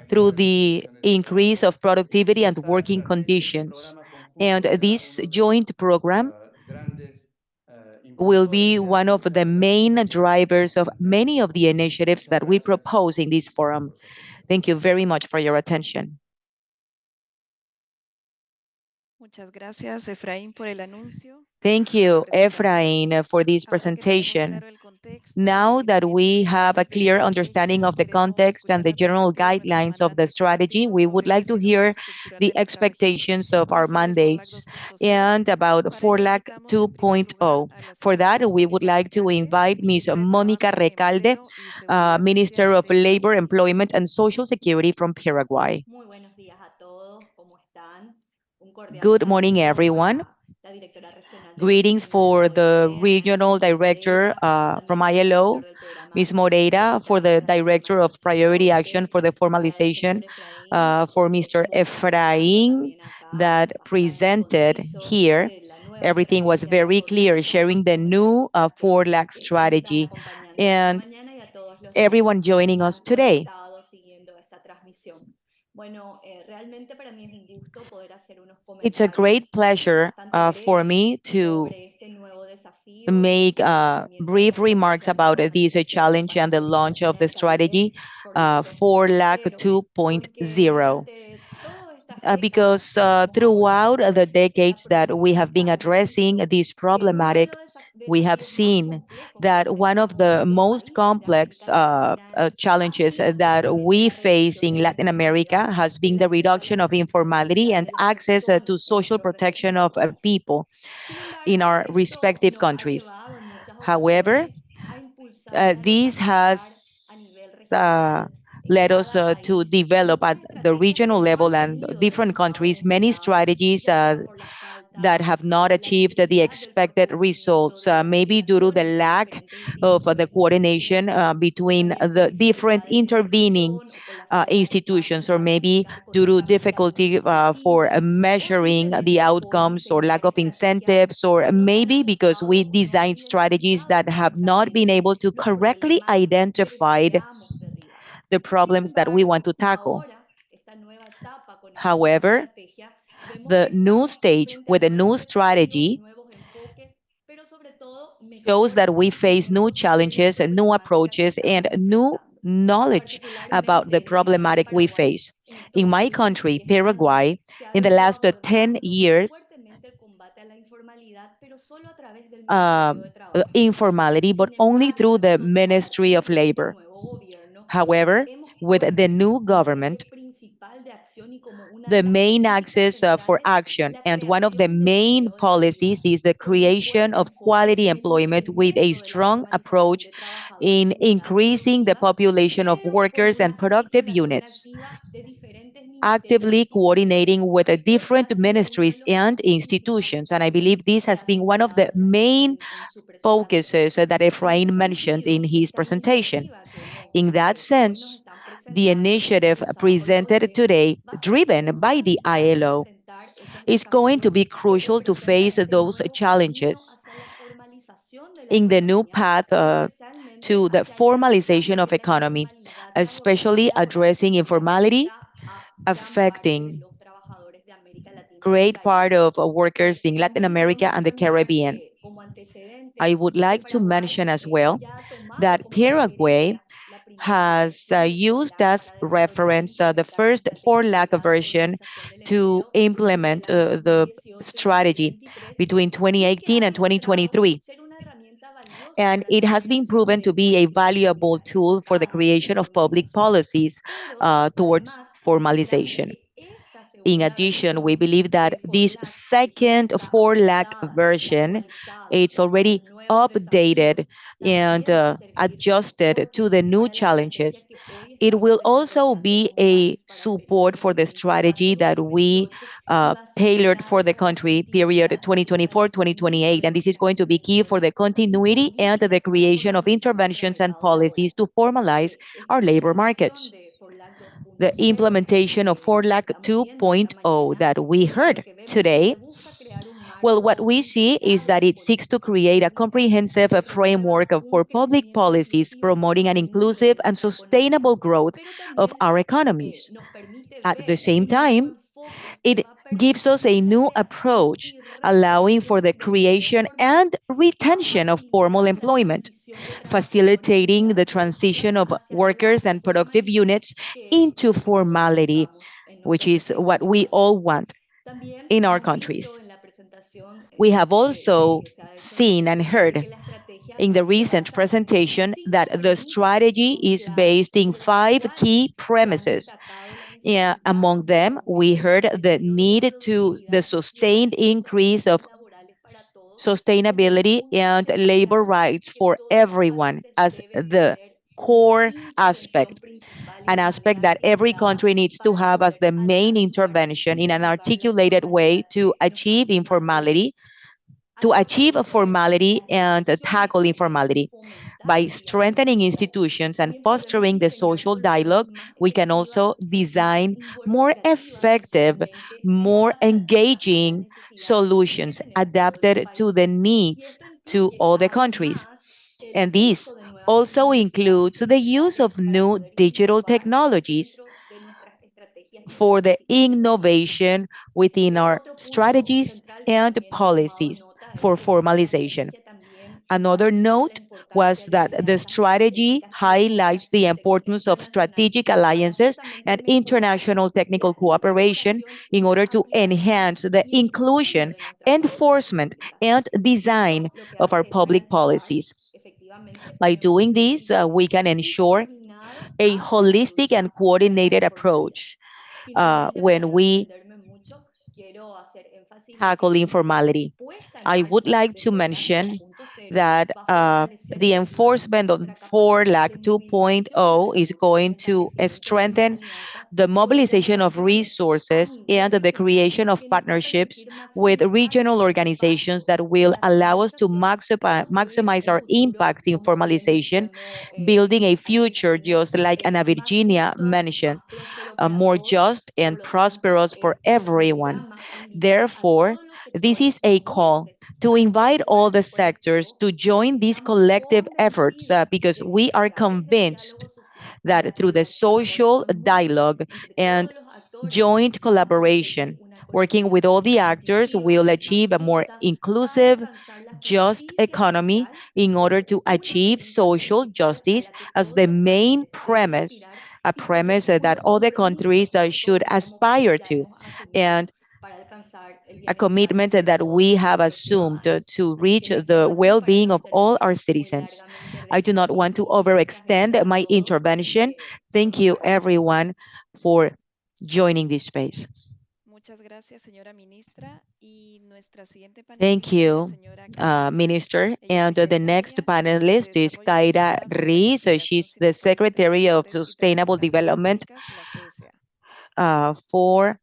through the increase of productivity and working conditions. And this joint program will be one of the main drivers of many of the initiatives that we propose in this forum. Thank you very much for your attention. Muchas gracias, Efraín, por el anuncio. Thank you, Efrain, for this presentation. Now that we have a clear understanding of the context and the general guidelines of the strategy, we would like to hear the expectations of our mandates and about FORLAC 2.0. For that, we would like to invite Ms. Mónica Recalde, Minister of Labor, Employment, and Social Security from Paraguay. Good morning, everyone. Greetings for the regional director from ILO, Ms. Moreira, for the director of priority action for the formalization, for Mr. Efraín that presented here. Everything was very clear, sharing the new FORLAC strategy, and everyone joining us today. It's a great pleasure for me to make brief remarks about this challenge and the launch of the strategy FORLAC 2.0. Because throughout the decades that we have been addressing this problematic, we have seen that one of the most complex challenges that we face in Latin America has been the reduction of informality and access to social protection of people in our respective countries. However, this has led us to develop at the regional level and different countries many strategies that have not achieved the expected results, maybe due to the lack of the coordination between the different intervening institutions, or maybe due to difficulty for measuring the outcomes or lack of incentives, or maybe because we designed strategies that have not been able to correctly identify the problems that we want to tackle. However, the new stage with a new strategy shows that we face new challenges and new approaches and new knowledge about the problematic we face. In my country, Paraguay, in the last 10 years, informality, but only through the Ministry of Labor. However, with the new government, the main axis for action and one of the main policies is the creation of quality employment with a strong approach in increasing the population of workers and productive units, actively coordinating with the different ministries and institutions. And I believe this has been one of the main focuses that Efrain mentioned in his presentation. In that sense, the initiative presented today, driven by the ILO, is going to be crucial to face those challenges in the new path to the formalization of economy, especially addressing informality affecting great part of workers in Latin America and the Caribbean. I would like to mention as well that Paraguay has used as reference the first FORLAC version to implement the strategy between 2018 and 2023. And it has been proven to be a valuable tool for the creation of public policies towards formalization. In addition, we believe that this second FORLAC version, it's already updated and adjusted to the new challenges. It will also be a support for the strategy that we tailored for the country period 2024-2028. And this is going to be key for the continuity and the creation of interventions and policies to formalize our labor markets. The implementation of FORLAC 2.0 that we heard today, well, what we see is that it seeks to create a comprehensive framework for public policies promoting an inclusive and sustainable growth of our economies. At the same time, it gives us a new approach, allowing for the creation and retention of formal employment, facilitating the transition of workers and productive units into formality, which is what we all want in our countries. We have also seen and heard in the recent presentation that the strategy is based in 5 key premises. Among them, we heard the need to the sustained increase of sustainability and labor rights for everyone as the core aspect, an aspect that every country needs to have as the main intervention in an articulated way to achieve informality, to achieve a formality and tackle informality. By strengthening institutions and fostering the social dialogue, we can also design more effective, more engaging solutions adapted to the needs to all the countries. And this also includes the use of new digital technologies for the innovation within our strategies and policies for formalization. Another note was that the strategy highlights the importance of strategic alliances and international technical cooperation in order to enhance the inclusion, enforcement, and design of our public policies. By doing this, we can ensure a holistic and coordinated approach when we tackle informality. I would like to mention that the enforcement of FORLAC 2.0 is going to strengthen the mobilization of resources and the creation of partnerships with regional organizations that will allow us to maximize our impact in formalization, building a future, just like Ana Virginia mentioned, more just and prosperous for everyone. Therefore, this is a call to invite all the sectors to join these collective efforts because we are convinced that through the social dialogue and joint collaboration, working with all the actors, we'll achieve a more inclusive, just economy in order to achieve social justice as the main premise, a premise that all the countries should aspire to, and a commitment that we have assumed to reach the well-being of all our citizens. I do not want to overextend my intervention. Thank you, everyone, for joining this space. Muchas gracias, señora ministra. Y nuestra siguiente Thank panelista es la you, señora Kaira Minister. Ella es And the next secretaria panelist de is Desarrollo Kaira Sustentable y Riz. Migración She's sin the Fronteras Secretary of y Sustainable Permanentes de las Development Américas, la CSA. for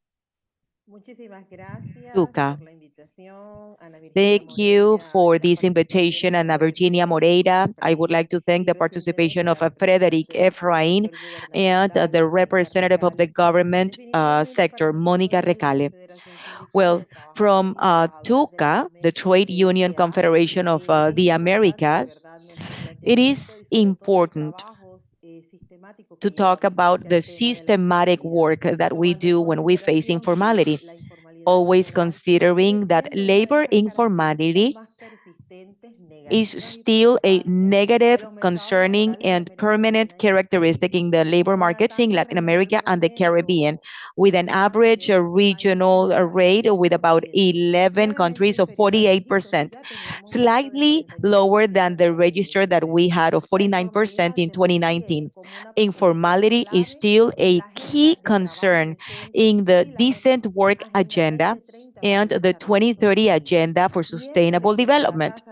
Muchísimas gracias TUCA. por la invitación, Ana Virginia Thank you Moreira for y las this invitation, participantes Ana del Virginia panel Moreira. I would like to thank y the los participation integrantes of del Frederic Efrain sector and the gubernamental, Mónica representative of the Recalde. government Definitivamente para sector, Mónica nosotros, la Recale. Confederación Sindical Well, de Trabajadores from y Trabajadoras de TUCA, the Alimentos, Trade Union TCA, Confederation of es the importante de Americas, verdad nuestro it is planteamiento y sobre todo los important trabajos sistemáticos to que talk llevamos about frente the al tema de la systematic informalidad. work that we Tomando en do when we face consideración que informality. la informalidad always considering that labor informality is still a negative, concerning, and permanent characteristic in the labor markets in Latin America and the Caribbean, with an average regional rate with about 11 countries of 48%, slightly lower than the register that we had of 49% in 2019. Informality is still a key concern in the decent work agenda and the 2030 agenda for sustainable development.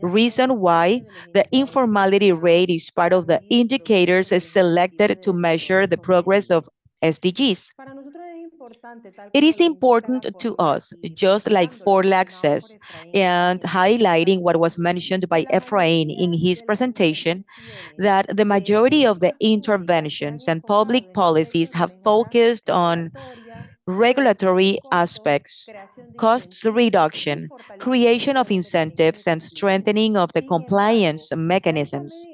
Reason why the informality rate is part of the indicators selected to measure the progress of SDGs. It is important to us, just like FORLAC says, and highlighting what was mentioned by Efrain in his presentation, that the majority of the interventions and public policies have focused on regulatory aspects, costs reduction, creation of incentives, and strengthening of the compliance mechanisms.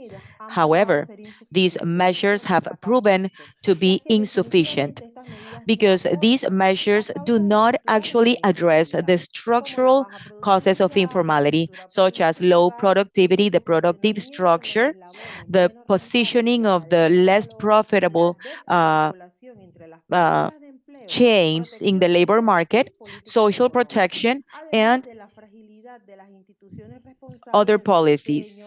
However, these measures have proven to be insufficient because these measures do not actually address the structural causes of informality, such as low productivity, the productive structure, the positioning of the less profitable uh, chains in the labor market, social protection, and other policies.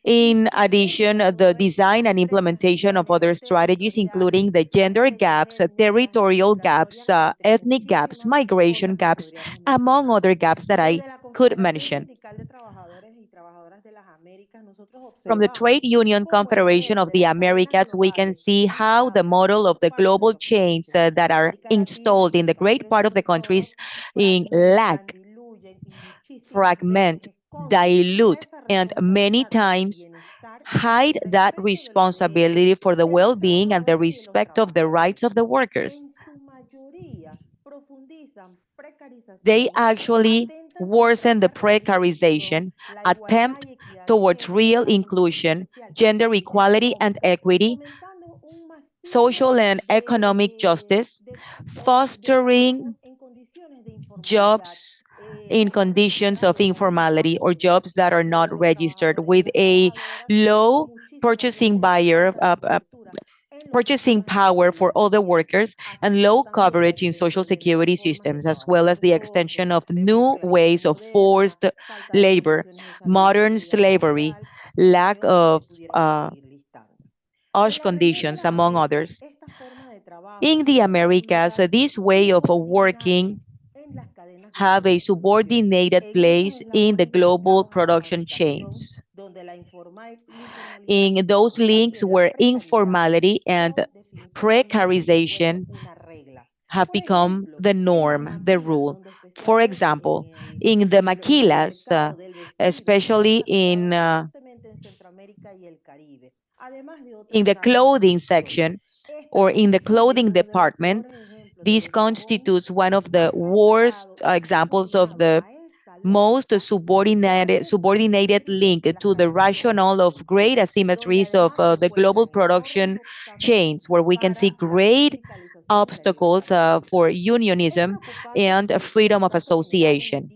In addition, the design and implementation of other strategies, including the gender gaps, territorial gaps, ethnic gaps, migration gaps, among other gaps that I could mention. From the Trade Union Confederation of the Americas, we can see how the model of the global chains that are installed in the great part of the countries in lack, fragment, dilute, and many times hide that responsibility for the well-being and the respect of the rights of the workers. They actually worsen the precarization, attempt towards real inclusion, gender equality and equity, social and economic justice, fostering jobs in conditions of informality or jobs that are not registered with a low purchasing power for all the workers and low coverage in social security systems, as well as the extension of new ways of forced labor, modern slavery, lack of harsh conditions, among others. In the Americas, this way of working have a subordinated place in the global production chains. In those links where informality and precarization have become the norm, the rule. For example, in the maquilas, especially in the clothing section or in the clothing department, this constitutes one of the worst examples of the most subordinated link to the rationale of great asymmetries of the global production chains, where we can see great obstacles for unionism and freedom of association.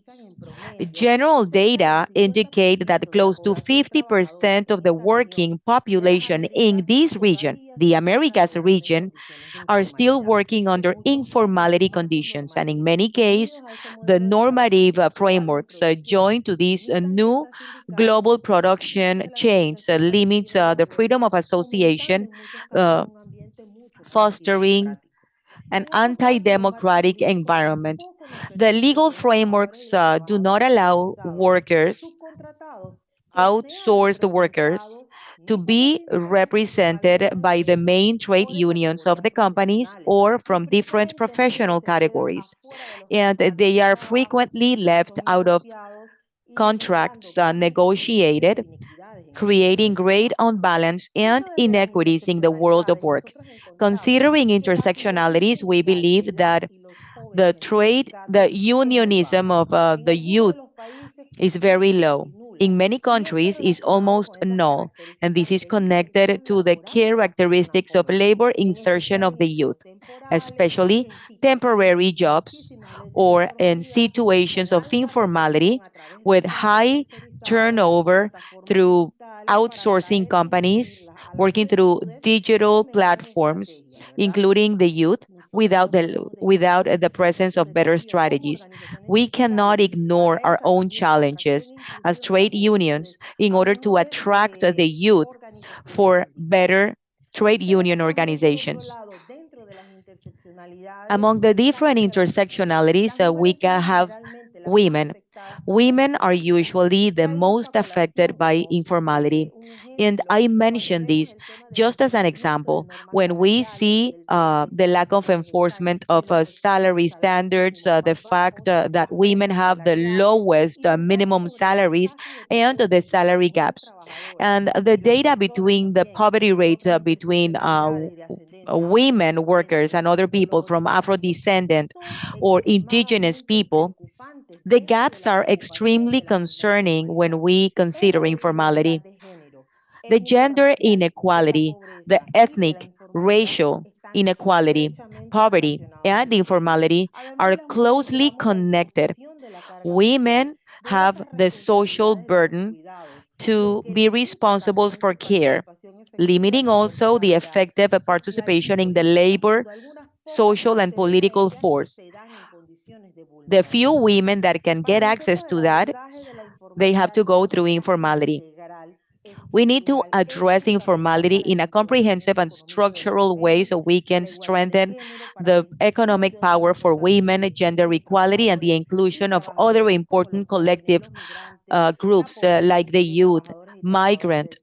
General data indicate that close to 50% of the working population in this region, the Americas region, are still working under informality conditions, and in many cases, the normative frameworks joined to these new global production chains limits the freedom of association, fostering an anti-democratic environment. The legal frameworks do not allow outsourced workers, to be represented by the main trade unions of the companies or from different professional categories. And they are frequently left out of contracts negotiated, creating great unbalance and inequities in the world of work. Considering intersectionalities, we believe that the unionism of the youth is very low. in many countries is almost null, and this is connected to the characteristics of labor insertion of the youth, especially temporary jobs or in situations of informality with high turnover through outsourcing companies working through digital platforms, including the youth, without the presence of better strategies. We cannot ignore our own challenges as trade unions in order to attract the youth for better trade union organizations. Among the different intersectionalities, we can have women. Women are usually the most affected by informality. And I mention this just as an example. When we see the lack of enforcement of salary standards, the fact that women have the lowest minimum salaries, and the salary gaps. And the data between the poverty rates between women workers and other people from Afro-descendant or indigenous people, the gaps are extremely concerning when we consider informality. The gender inequality, the ethnic, racial inequality, poverty, and informality are closely connected. Women have the social burden to be responsible for care, limiting also the effective participation in the labor, social, and political force. The few women that can get access to that, they have to go through informality. We need to address informality in a comprehensive and structural way so we can strengthen the economic power for women, gender equality, and the inclusion of other important collective groups like the youth, migrant,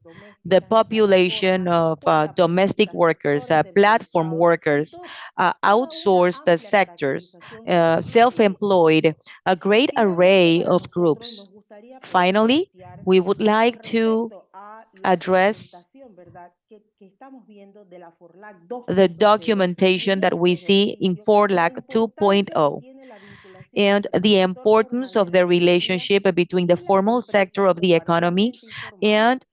the population of domestic workers, platform workers, outsourced sectors, self-employed, a great array of groups. Finally, we would like to address the documentation that we see in FORLAC 2.0 and the importance of the relationship between the formal sector of the economy and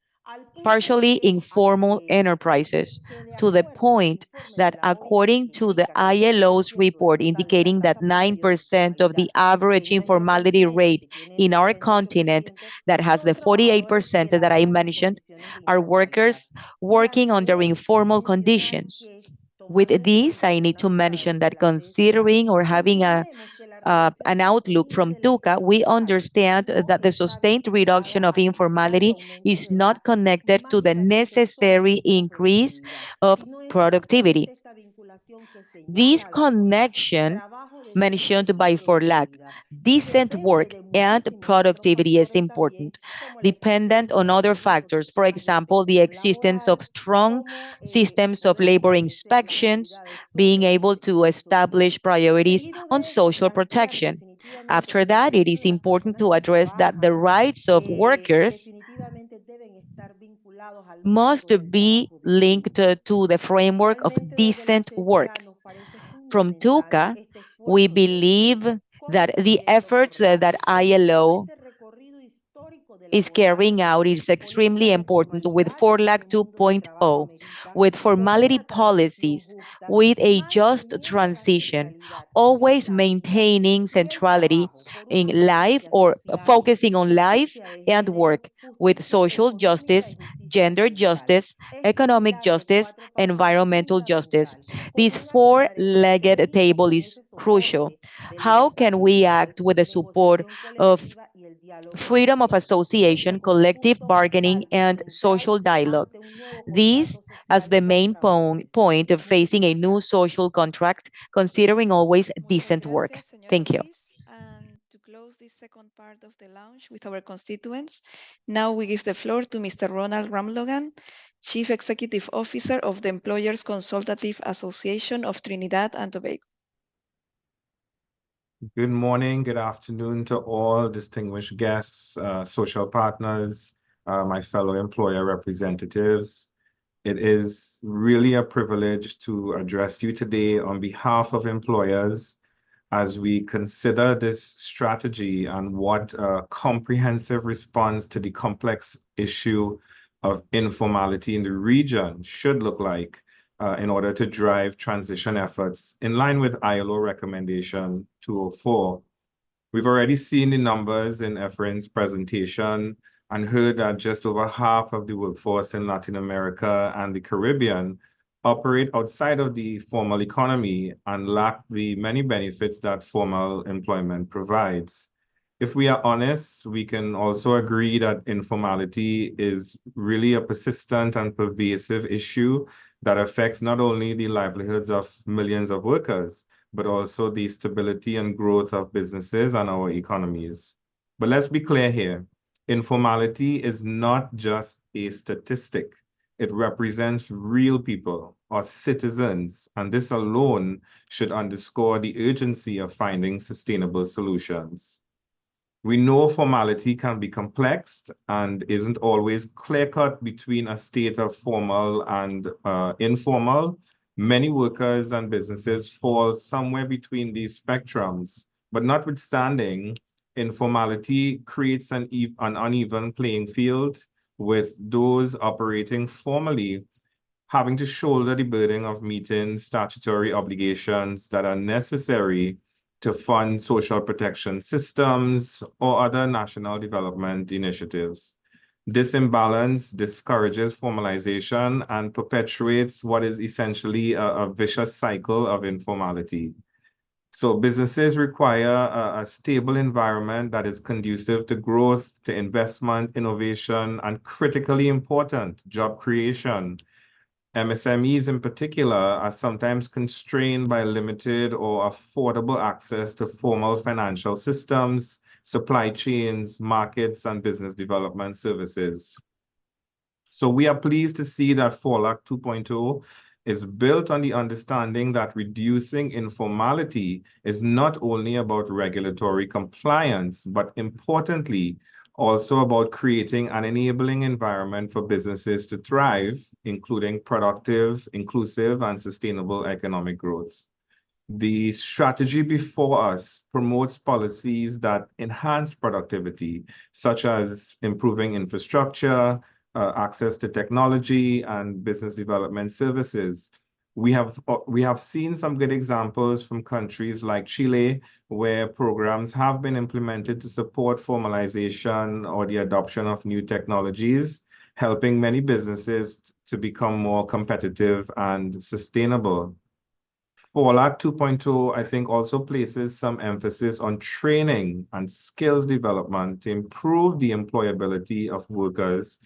partially informal enterprises, to the point that according to the ILO's report indicating that 9% of the average informality rate in our continent, that has the 48% that I mentioned, are workers working under informal conditions. With this, I need to mention that considering or having an outlook from TUCA, we understand that the sustained reduction of informality is not connected to the necessary increase of productivity. This connection mentioned by FORLAC, decent work and productivity is important, dependent on other factors. For example, the existence of strong systems of labor inspections, being able to establish priorities on social protection. After that, it is important to address that the rights of workers must be linked to the framework of decent work. From TUCA, we believe that the efforts that ILO is carrying out is extremely important with FORLAC 2.0, with formality policies, with a just transition, always maintaining centrality in life or focusing on life and work, with social justice, gender justice, economic justice, environmental justice. This four-legged table is crucial. How can we act with the support of freedom of association, collective bargaining, and social dialogue? These as the main point of facing a new social contract, considering always decent work. Thank you. And to close this second part of the launch with our constituents, now we give the floor to Mr. Ronald Ramlogan, Chief Executive Officer of the Employers Consultative Association of Trinidad and Tobago. Good morning, good afternoon to all distinguished guests, social partners, my fellow employer representatives. It is really a privilege to address you today on behalf of employers as we consider this strategy and what a comprehensive response to the complex issue of informality in the region should look like in order to drive transition efforts in line with ILO Recommendation 204. We've already seen the numbers in Efrain's presentation and heard that just over half of the workforce in Latin America and the Caribbean operate outside of the formal economy and lack the many benefits that formal employment provides. If we are honest, we can also agree that informality is really a persistent and pervasive issue that affects not only the livelihoods of millions of workers, but also the stability and growth of businesses and our economies. But let's be clear here. Informality is not just a statistic. It represents real people or citizens, and this alone should underscore the urgency of finding sustainable solutions. We know formality can be complex and isn't always clear-cut between a state of formal and informal. Many workers and businesses fall somewhere between these spectrums, but notwithstanding, informality creates an uneven playing field, with those operating formally having to shoulder the burden of meeting statutory obligations that are necessary to fund social protection systems or other national development initiatives. This imbalance discourages formalization and perpetuates what is essentially a vicious cycle of informality. So businesses require a stable environment that is conducive to growth, to investment, innovation, and critically important, job creation. MSMEs in particular are sometimes constrained by limited or affordable access to formal financial systems, supply chains, markets, and business development services. So we are pleased to see that FORLAC 2.0 is built on the understanding that reducing informality is not only about regulatory compliance, but importantly, also about creating an enabling environment for businesses to thrive, including productive, inclusive, and sustainable economic growth. The strategy before us promotes policies that enhance productivity, such as improving infrastructure, access to technology, and business development services. We have seen some good examples from countries like Chile, where programs have been implemented to support formalization or the adoption of new technologies, helping many businesses to become more competitive and sustainable. FORLAC 2.0, I think, also places some emphasis on training and skills development to improve the employability of workers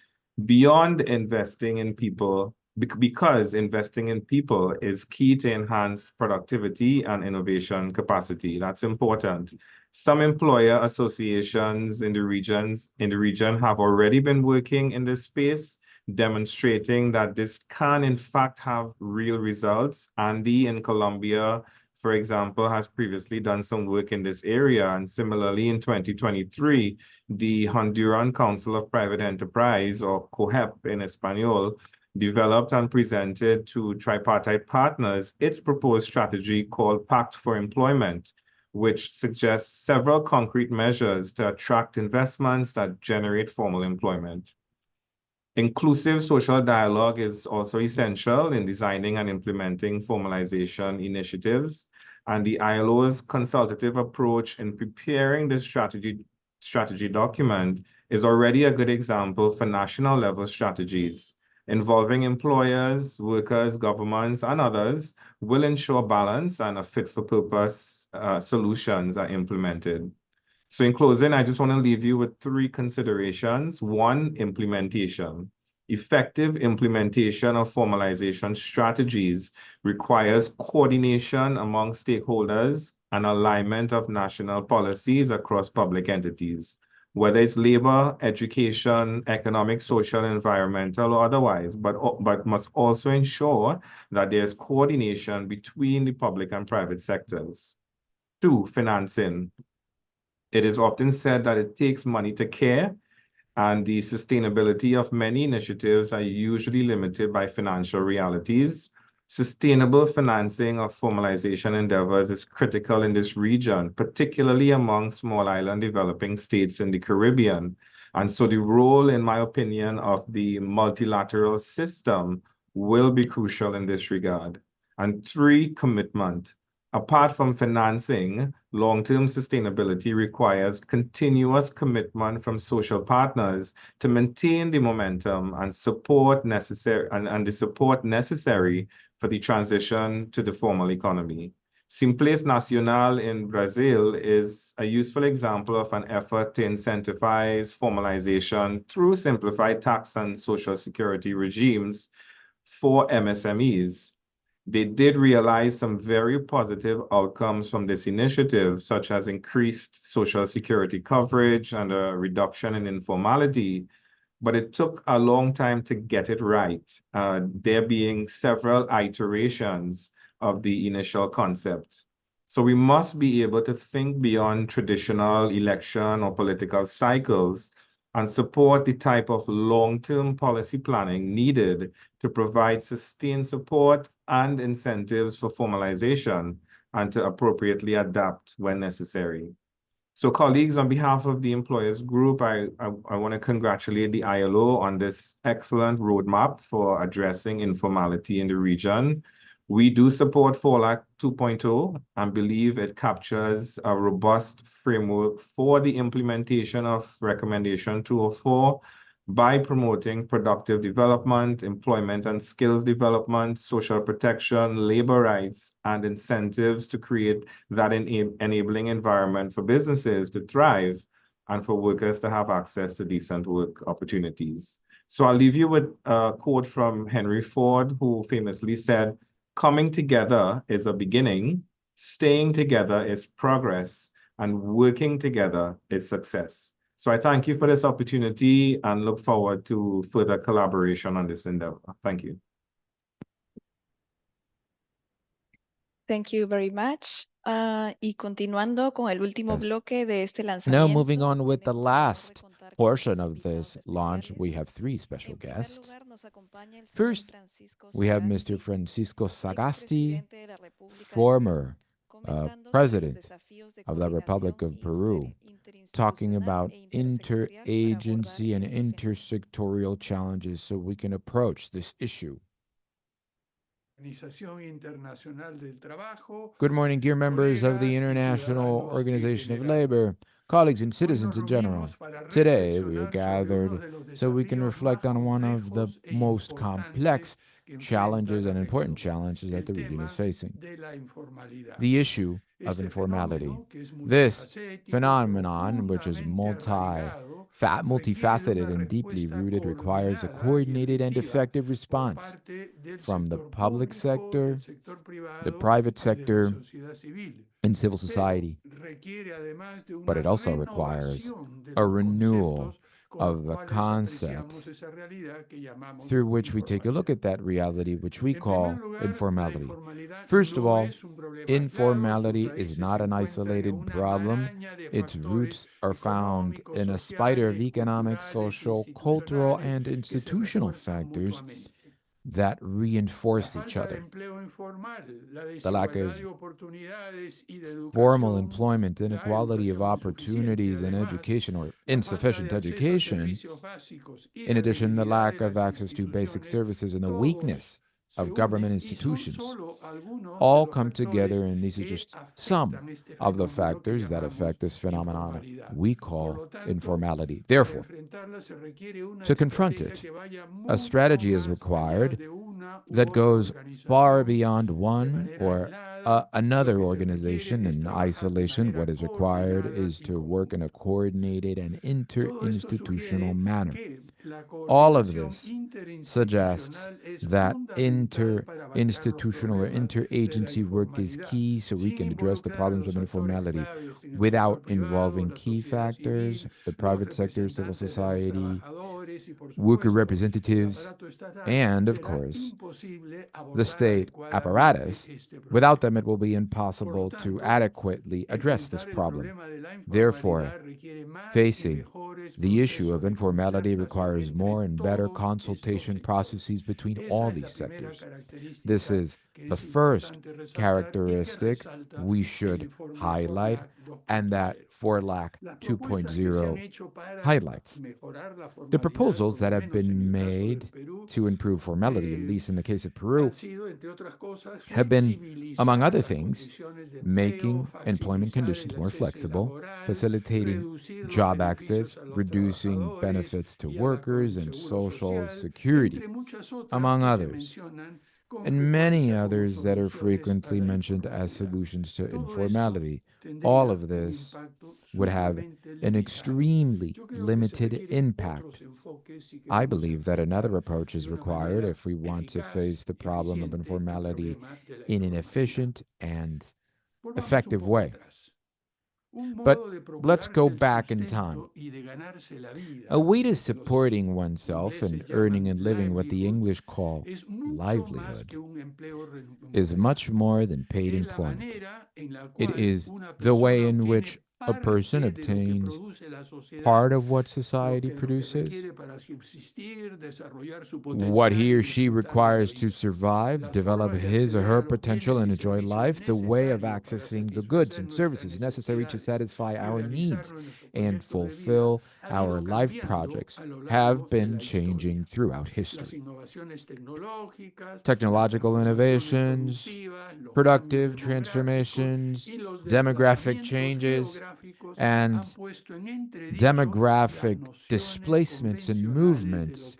beyond investing in people, because investing in people is key to enhance productivity and innovation capacity. That's important. Some employer associations in the region have already been working in this space, demonstrating that this can in fact have real results. Andy in Colombia, for example, has previously done some work in this area. And similarly, in 2023, the Honduran Council of Private Enterprise, or COHEP in Espanol, developed and presented to tripartite partners its proposed strategy called Pact for Employment, which suggests several concrete measures to attract investments that generate formal employment. Inclusive social dialogue is also essential in designing and implementing formalization initiatives, and the ILO's consultative approach in preparing this strategy document is already a good example for national level strategies. Involving employers, workers, governments, and others will ensure balance and a fit-for-purpose solutions are implemented. So in closing, I just want to leave you with 3 considerations. 1, implementation. Effective implementation of formalization strategies requires coordination among stakeholders and alignment of national policies across public entities, whether it's labor, education, economic, social, environmental, or otherwise, but must also ensure that there's coordination between the public and private sectors. 2, financing. It is often said that it takes money to care, and the sustainability of many initiatives are usually limited by financial realities. Sustainable financing of formalization endeavors is critical in this region, particularly among small island developing states in the Caribbean. And so the role, in my opinion, of the multilateral system will be crucial in this regard. And three, commitment. Apart from financing, long-term sustainability requires continuous commitment from social partners to maintain the momentum and support necessary and the support necessary for the transition to the formal economy. Simples Nacional in Brazil is a useful example of an effort to incentivize formalization through simplified tax and social security regimes for MSMEs. They did realize some very positive outcomes from this initiative, such as increased social security coverage and a reduction in informality, but it took a long time to get it right, there being several iterations of the initial concept. So we must be able to think beyond traditional election or political cycles and support the type of long-term policy planning needed to provide sustained support and incentives for formalization and to appropriately adapt when necessary. So colleagues, on behalf of the employers group, I want to congratulate the ILO on this excellent roadmap for addressing informality in the region. We do support FORLAC 2.0 and believe it captures a robust framework for the implementation of Recommendation 204 by promoting productive development, employment and skills development, social protection, labor rights, and incentives to create that enabling environment for businesses to thrive and for workers to have access to decent work opportunities. So I'll leave you with a quote from Henry Ford, who famously said, "Coming together is a beginning, staying together is progress, and working together is success." So I thank you for this opportunity and look forward to further collaboration on this endeavor. Thank you. Thank you very much. Y continuando con el último Yes. bloque de este lanzamiento. Now moving on with the tenemos el honor de last contar con portion tres of this invitados launch, we especiales. have three special En primer guests. lugar, nos acompaña el señor First, Francisco we have Sagasti, Mr. Francisco Sagasti, expresidente de la República de Perú, former comentando sobre los president desafíos de of the Republic coordinación of Peru, talking about interagency and intersectorial challenges so we can approach this issue. Good morning, dear members of the International Organization of Labor, colleagues and citizens in general. Today, we are gathered so we can reflect on one of the most complex challenges and important challenges that the region is facing: the issue of informality. This phenomenon, which is multifaceted and deeply rooted, requires a coordinated and effective response from the public sector, the private sector, and civil society. But it also requires a renewal of the concepts through which we take a look at that reality, which we call informality. First of all, informality is not an isolated problem. Its roots are found in a spider of economic, social, cultural, and institutional factors that reinforce each other. The lack of formal employment, inequality of opportunities in education, or insufficient education, in addition, the lack of access to basic services and the weakness of government institutions all come together, and these are just some of the factors that affect this phenomenon we call informality. Therefore, to confront it, a strategy is required that goes far beyond one or another organization in isolation. What is required is to work in a coordinated and interinstitutional manner. All of this suggests that interinstitutional or interagency work is key so we can address the problems of informality without involving key factors, the private sector, civil society, worker representatives, and, of course, the state apparatus. Without them, it will be impossible to adequately address this problem. Therefore, facing the issue of informality requires requires more and better consultation processes between all these sectors. This is the first characteristic we should highlight and that FORLAC 2.0 highlights. The proposals that have been made to improve formality, at least in the case of Peru, have been, among other things, making employment conditions more flexible, facilitating job access, reducing benefits to workers and social security, among others, and many others that are frequently mentioned as solutions to informality. All of this would have an extremely limited impact. I believe that another approach is required if we want to face the problem of informality in an efficient and effective way. But let's go back in time. A way to supporting oneself and earning and living what the English call livelihood is much more than paid employment. It is the way in which a person obtains part of what society produces, what he or she requires to survive, develop his or her potential, and enjoy life, the way of accessing the goods and services necessary to satisfy our needs and fulfill our life projects have been changing throughout history. Technological innovations, productive transformations, demographic changes, and demographic displacements and movements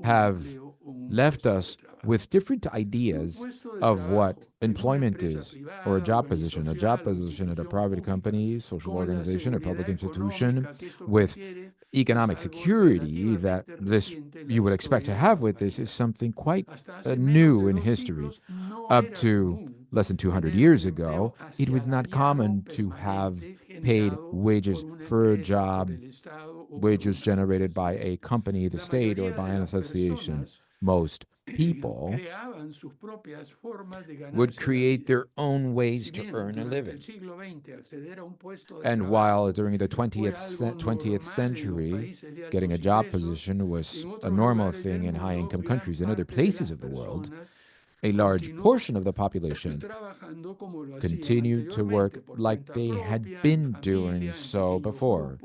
have left us with different ideas of what employment is, or a job position. A job position at a private company, social organization, or public institution with economic security that this you would expect to have with this is something quite new in history. Up to less than 200 years ago, it was not common to have paid wages for a job, wages generated by a company, the state, or by an association. Most people would create their own ways to earn a living. And while during the 20th century, getting a job position was a normal thing in high-income countries and other places of the world, a large portion of the population continued to work like they had been doing so before.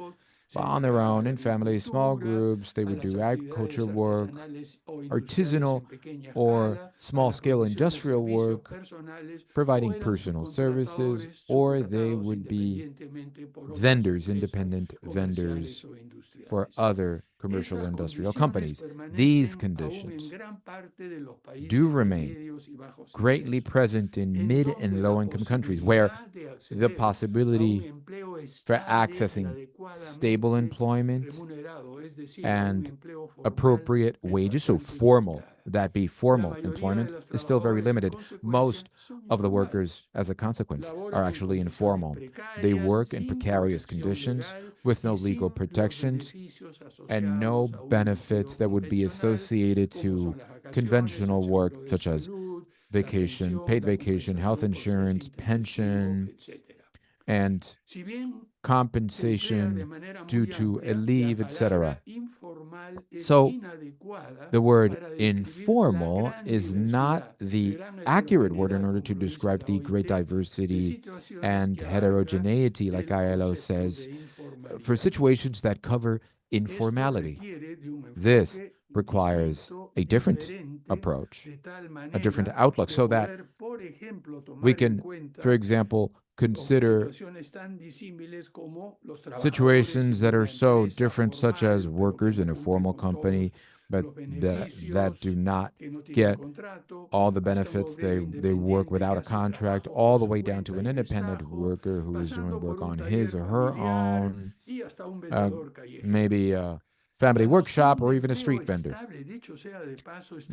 On their own, in families, small groups, they would do agriculture work, artisanal or small-scale industrial work, providing personal services, or they would be vendors, independent vendors for other commercial industrial companies. These conditions do remain greatly present in mid and low-income countries, where the possibility for accessing stable employment and appropriate wages, so formal employment, is still very limited. Most of the workers, as a consequence, are actually informal. They work in precarious conditions with no legal protections and no benefits that would be associated to conventional work, such as vacation, paid vacation, health insurance, pension, and compensation due to a leave, etc. So the word informal is not the accurate word in order to describe the great diversity and heterogeneity, like ILO says, for situations that cover informality. This requires a different approach, a different outlook, so that we can, for example, consider situations that are so different, such as workers in a formal company, but that do not get all the benefits. They work without a contract, all the way down to an independent worker who is doing work on his or her own, maybe a family workshop or even a street vendor.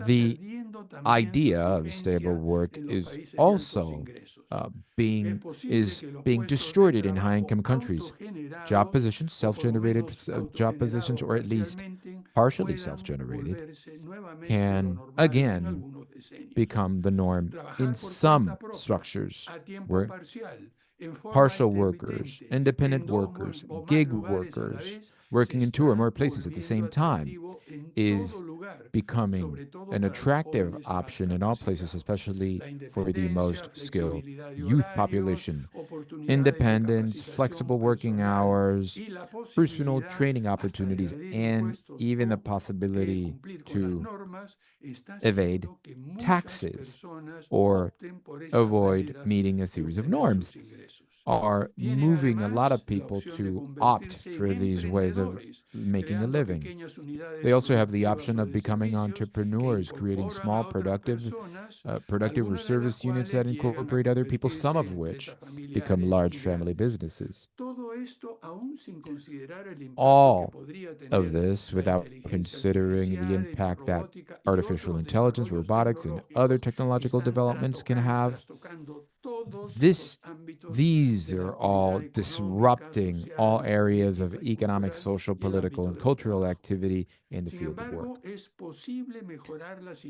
The idea of stable work is also being distorted in high-income countries. Job positions, self-generated job positions, or at least partially self-generated, can again become the norm in some structures where partial workers, independent workers, gig workers working in two or more places at the same time is becoming an attractive option in all places, especially for the most skilled youth population. Independence, flexible working hours, personal training opportunities, and even the possibility to evade taxes or avoid meeting a series of norms are moving a lot of people to opt for these ways of making a living. They also have the option of becoming entrepreneurs, creating small productive or service units that incorporate other people, some of which become large family businesses. All of this without considering the impact that artificial intelligence, robotics, and other technological developments can have. These are all disrupting all areas of economic, social, political, and cultural activity in the field of work.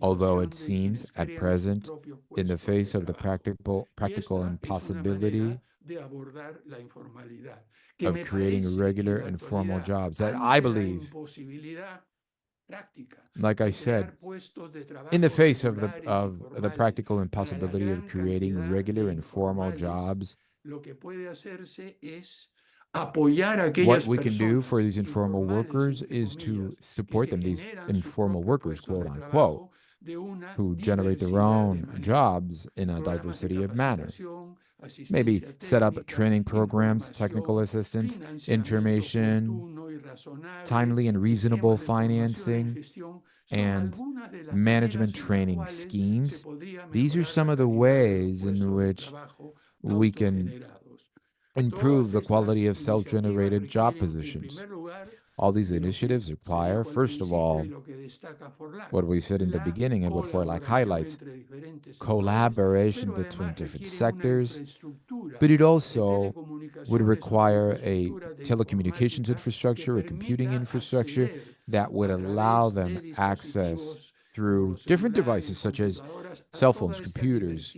Although it seems at present, in the face of the practical impossibility of creating regular and formal jobs, that I believe, like I said, in the face of the practical impossibility of creating regular and formal jobs, what we can do for these informal workers is to support them, these informal workers, quote unquote, who generate their own jobs in a diversity of manner. Maybe set up training programs, technical assistance, information, timely and reasonable financing, and management training schemes. These are some of the ways in which we can improve the quality of self-generated job positions. All these initiatives require, first of all, what we said in the beginning and what FORLAC highlights, collaboration between different sectors, but it also would require a telecommunications infrastructure, a computing infrastructure that would allow them access through different devices such as cell phones, computers,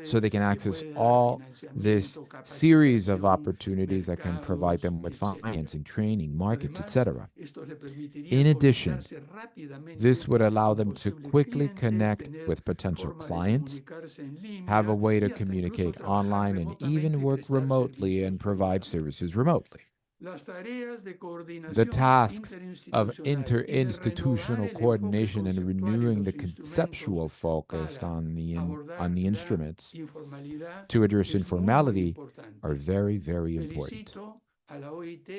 so they can access all this series of opportunities that can provide them with financing, training, markets, etc. In addition, this would allow them to quickly connect with potential clients, have a way to communicate online, and even work remotely and provide services remotely. The tasks of interinstitutional coordination and renewing the conceptual focus on the instruments to address informality are very, very important.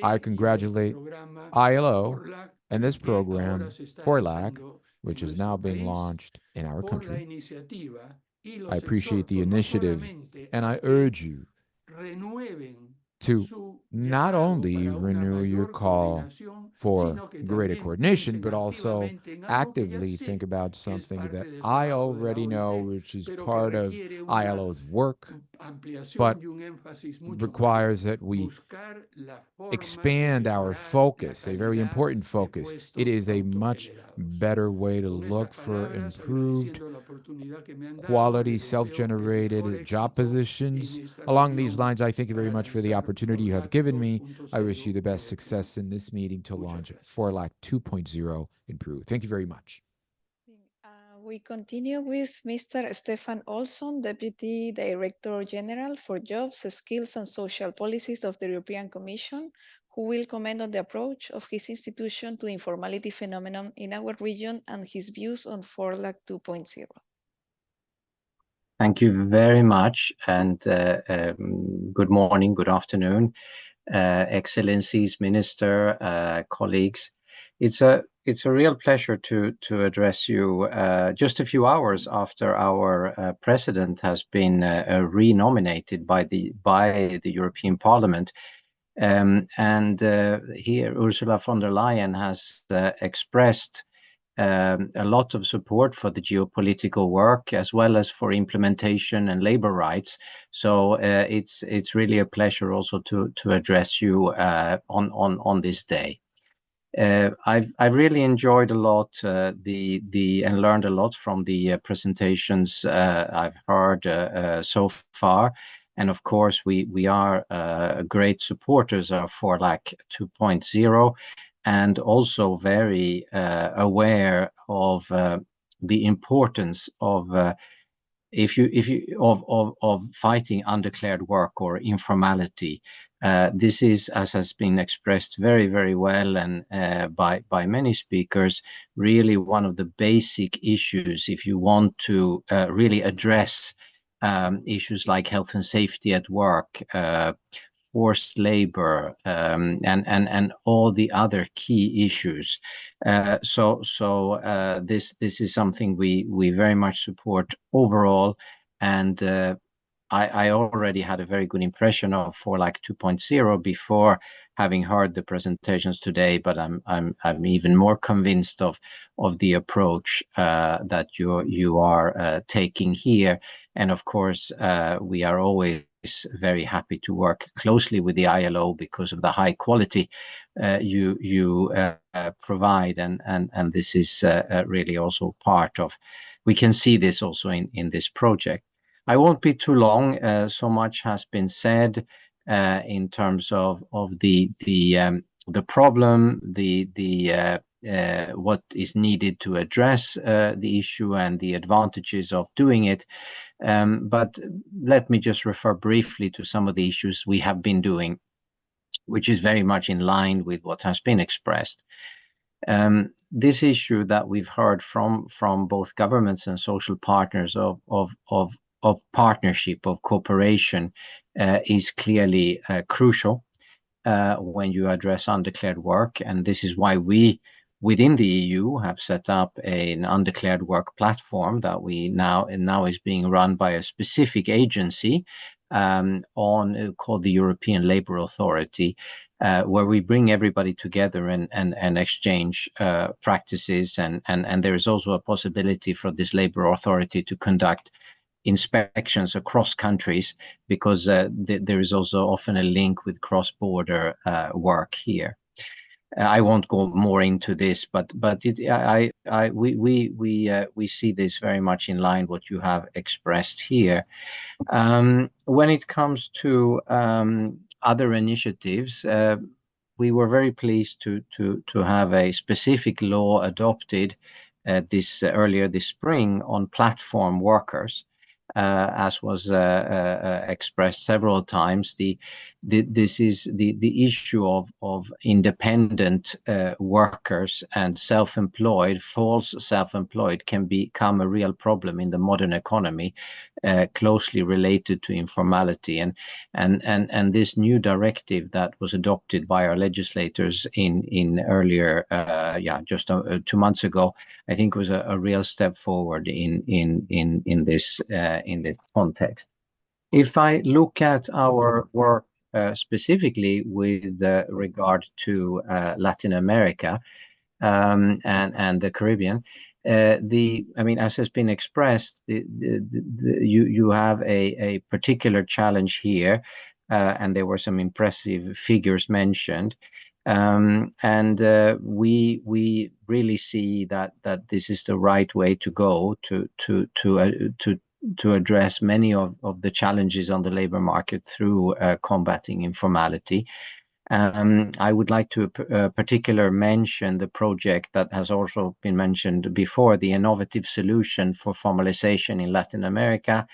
I congratulate ILO and this program, FORLAC, which is now being launched in our country. I appreciate the initiative, and I urge you to not only renew your call for greater coordination, but also actively think about something that I already know, which is part of ILO's work, but requires that we expand our focus, a very important focus. It is a much better way to look for improved quality, self-generated job positions. Along these lines, I thank you very much for the opportunity you have given me. I wish you the best success in this meeting to launch FORLAC 2.0 Improve. Thank you very much. We continue with Mr. Stefan Olsson, Deputy Director General for Jobs, Skills and Social Policies of the European Commission, who will comment on the approach of his institution to the informality phenomenon in our region and his views on FORLAC 2.0. Thank you very much, and good morning, good afternoon, Excellencies, Minister, colleagues. It's a real pleasure to address you just a few hours after our president has been renominated by the European Parliament, and here Ursula von der Leyen has expressed a lot of support for the geopolitical work as well as for implementation and labor rights. So it's really a pleasure also to address you on this day. I've really enjoyed a lot and learned a lot from the presentations I've heard so far, And of course, we are great supporters of FORLAC 2.0 and also very aware of the importance of of fighting undeclared work or informality. This is, as has been expressed very, very well and by many speakers, really one of the basic issues if you want to really address issues like health and safety at work, forced labor, and all the other key issues. This is something we very much support overall, and I already had a very good impression of FORLAC 2.0 before having heard the presentations today, but I'm even more convinced of the approach that you are taking here. And of course, we are always very happy to work closely with the ILO because of the high quality you provide, and this is really also part of. We can see this also in this project. I won't be too long. So much has been said in terms of the problem, what is needed to address the issue and the advantages of doing it. But let me just refer briefly to some of the issues we have been doing, which is very much in line with what has been expressed. This issue that we've heard from both governments and social partners of partnership, of cooperation, is clearly crucial when you address undeclared work. And this is why we, within the EU, have set up an undeclared work platform that now is being run by a specific agency called the European Labour Authority, where we bring everybody together and exchange practices. And there is also a possibility for this Labour Authority to conduct inspections across countries, because there is also often a link with cross-border work here. I won't go more into this, but we see this very much in line what you have expressed here. When it comes to other initiatives, we were very pleased to have a specific law adopted earlier this spring on platform workers. As was expressed several times, this is the issue of independent workers and self-employed, false self-employed, can become a real problem in the modern economy, closely related to informality. And this new directive that was adopted by our legislators in earlier, just 2 months ago, I think was a real step forward in this context. If I look at our work specifically with regard to Latin America and the Caribbean, as has been expressed, you have a particular challenge here, and there were some impressive figures mentioned. We really see that this is the right way to go to address many of the challenges on the labor market through combating informality. I would like to particularly mention the project that has also been mentioned before, the innovative solution for formalization in Latin America,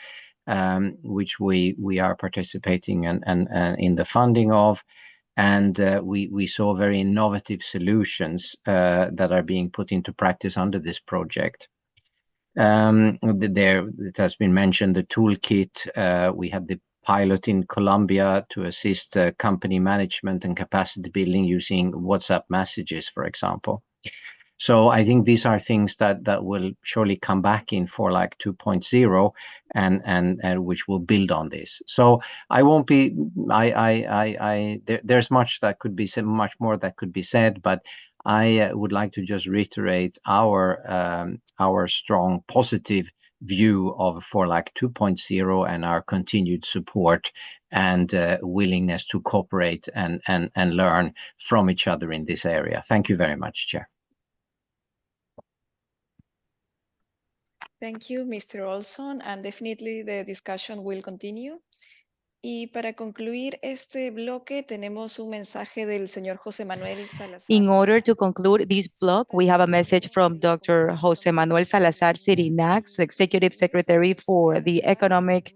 which we are participating in the funding of. And we saw very innovative solutions that are being put into practice under this project. It has been mentioned, the toolkit. We had the pilot in Colombia to assist company management and capacity building using WhatsApp messages, for example. So I think these are things that will surely come back in FORLAC 2.0 and which will build on this. So I won't be. There's much that could be said, much more that could be said, but I would like to just reiterate our strong positive view of FORLAC 2.0 and our continued support and willingness to cooperate and learn from each other in this area. Thank you very much, Chair. Thank you, Mr. Olson, and definitely the discussion will continue. Y para concluir este bloque, tenemos un mensaje del señor José Manuel Salazar. In order to conclude this block, we have a message from Dr. Jose Manuel Salazar Sirinax, Executive Secretary for the Economic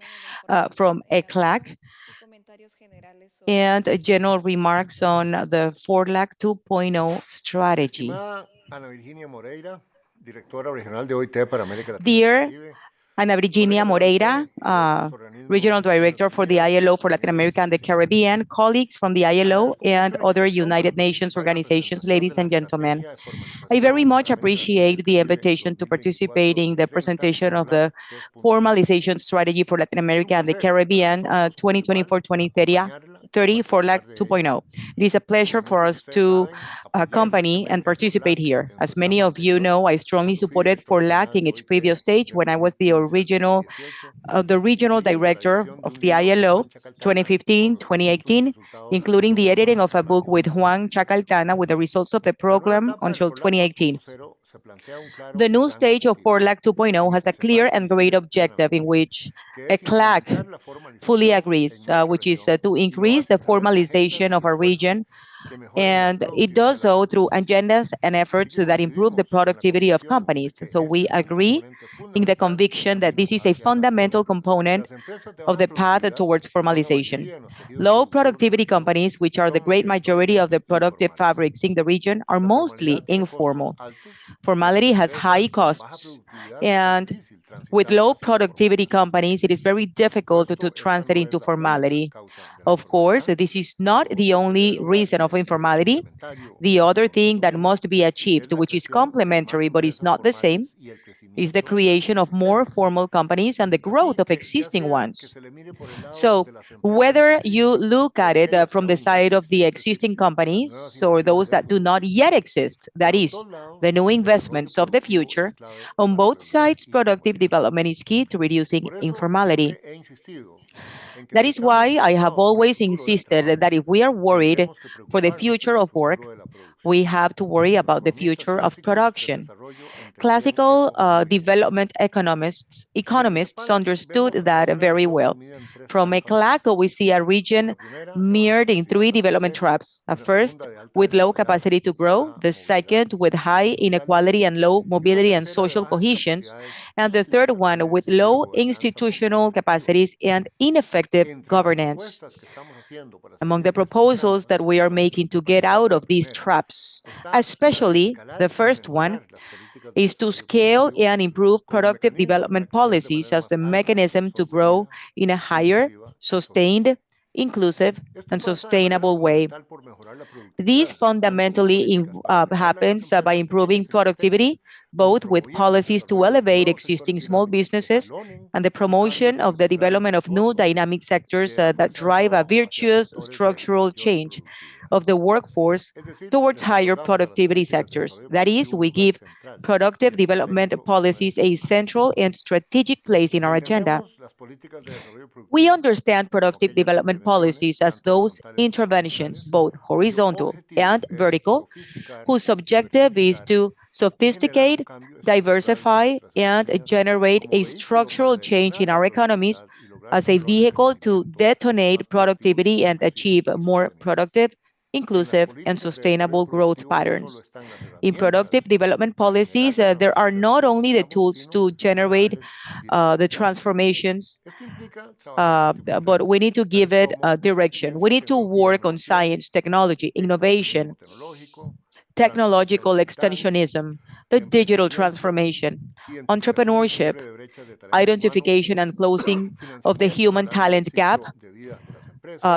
from ECLAC, and general remarks on the FORLAC 2.0 strategy. Dear Ana Virginia Moreira, Regional Director for the ILO for Latin America and the Caribbean, colleagues from the ILO and other United Nations organizations, ladies and gentlemen. I very much appreciate the invitation to participate in the presentation of the Formalization Strategy for Latin America and the Caribbean 2024-2030 FORLAC 2.0. It is a pleasure for us to accompany and participate here. As many of you know, I strongly supported FORLAC in its previous stage when I was the regional director of the ILO 2015-2018, including the editing of a book with Juan Chacaltana with the results of the program until 2018. The new stage of FORLAC 2.0 has a clear and great objective in which ECLAC fully agrees, which is to increase the formalization of our region, and it does so through agendas and efforts that improve the productivity of companies. So we agree in the conviction that this is a fundamental component of the path towards formalization. Low productivity companies, which are the great majority of the productive fabrics in the region, are mostly informal. Formality has high costs, and with low productivity companies, it is very difficult to translate into formality. Of course, this is not the only reason of informality. The other thing that must be achieved, which is complementary but is not the same, is the creation of more formal companies and the growth of existing ones. So whether you look at it from the side of the existing companies or those that do not yet exist, that is, the new investments of the future, on both sides, productive development is key to reducing informality. That is why I have always insisted that if we are worried for the future of work, we have to worry about the future of production. Classical development economists understood that very well. From ECLAC, we see a region mirrored in three development traps. First, with low capacity to grow. The second, with high inequality and low mobility and social cohesions. And the third one, with low institutional capacities and ineffective governance. Among the proposals that we are making to get out of these traps, especially the first one, is to scale and improve productive development policies as the mechanism to grow in a higher, sustained, inclusive, and sustainable way. This fundamentally happens by improving productivity, both with policies to elevate existing small businesses and the promotion of the development of new dynamic sectors that drive a virtuous structural change of the workforce towards higher productivity sectors. That is, we give productive development policies a central and strategic place in our agenda. We understand productive development policies as those interventions, both horizontal and vertical, whose objective is to sophisticate, diversify, and generate a structural change in our economies as a vehicle to detonate productivity and achieve more productive, inclusive, and sustainable growth patterns. In productive development policies, there are not only the tools to generate the transformations, but we need to give it direction. We need to work on science, technology, innovation, technological extensionism, the digital transformation, entrepreneurship, identification and closing of the human talent gap,